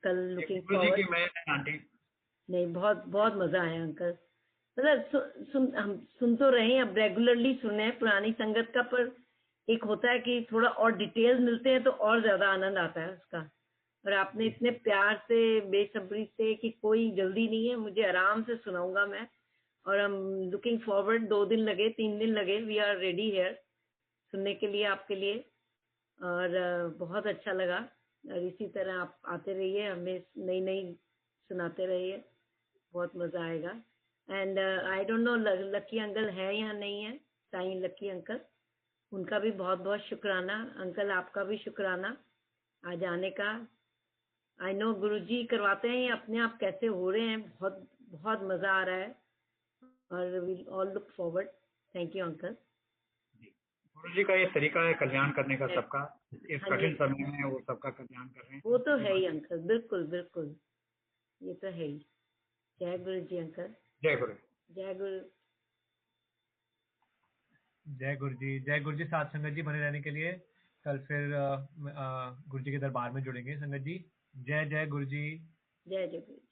कल लुकिंग फॉरवर्ड. नहीं, बहुत बहुत मजा आया अंकल. मतलब हम सुन तो रहे हैं, अब रेगुलरली सुन रहे हैं पुरानी संगत का, पर एक होता है कि थोड़ा और डिटेल मिलते हैं तो और ज्यादा आनंद आता है उसका. और आपने इतने प्यार से, बेसब्री से कि कोई जल्दी नहीं है, मुझे आराम से सुनाऊंगा मैं. और हम लुकिंग फॉरवर्ड, 2 दिन लगे 3 दिन लगे, वी आर रेडी हियर सुनने के लिए, आपके लिए. और बहुत अच्छा लगा. और इसी तरह आप आते रहिए, हमें नई नई सुनाते रहिए, बहुत मजा आएगा. And I don't no lucky uncle है या नहीं है, साईं लकी अंकल, उनका भी बहुत बहुत शुक्राना. अंकल आपका भी शुक्राना आज आने का. आई नो गुरुजी करवाते हैं ये अपने आप कैसे हो रहे हैं, बहुत बहुत मजा आ रहा है. और we all look forward. Thank you uncle. Guruji का ये तरीका है कल्याण करने का सबका, इस कठिन समय में वो सबका कल्याण कर रहे हैं. वो तो है ही अंकल, बिल्कुल बिल्कुल, ये तो है ही. जय गुरु जी अंकल. जय गुरु. जय गुरु। जय गुरु जी। साथ संगत जी बने रहने के लिए कल फिर गुरु जी के दरबार में जुड़ेंगे संगत जी। जय जय गुरु जी। जय जय गुरु।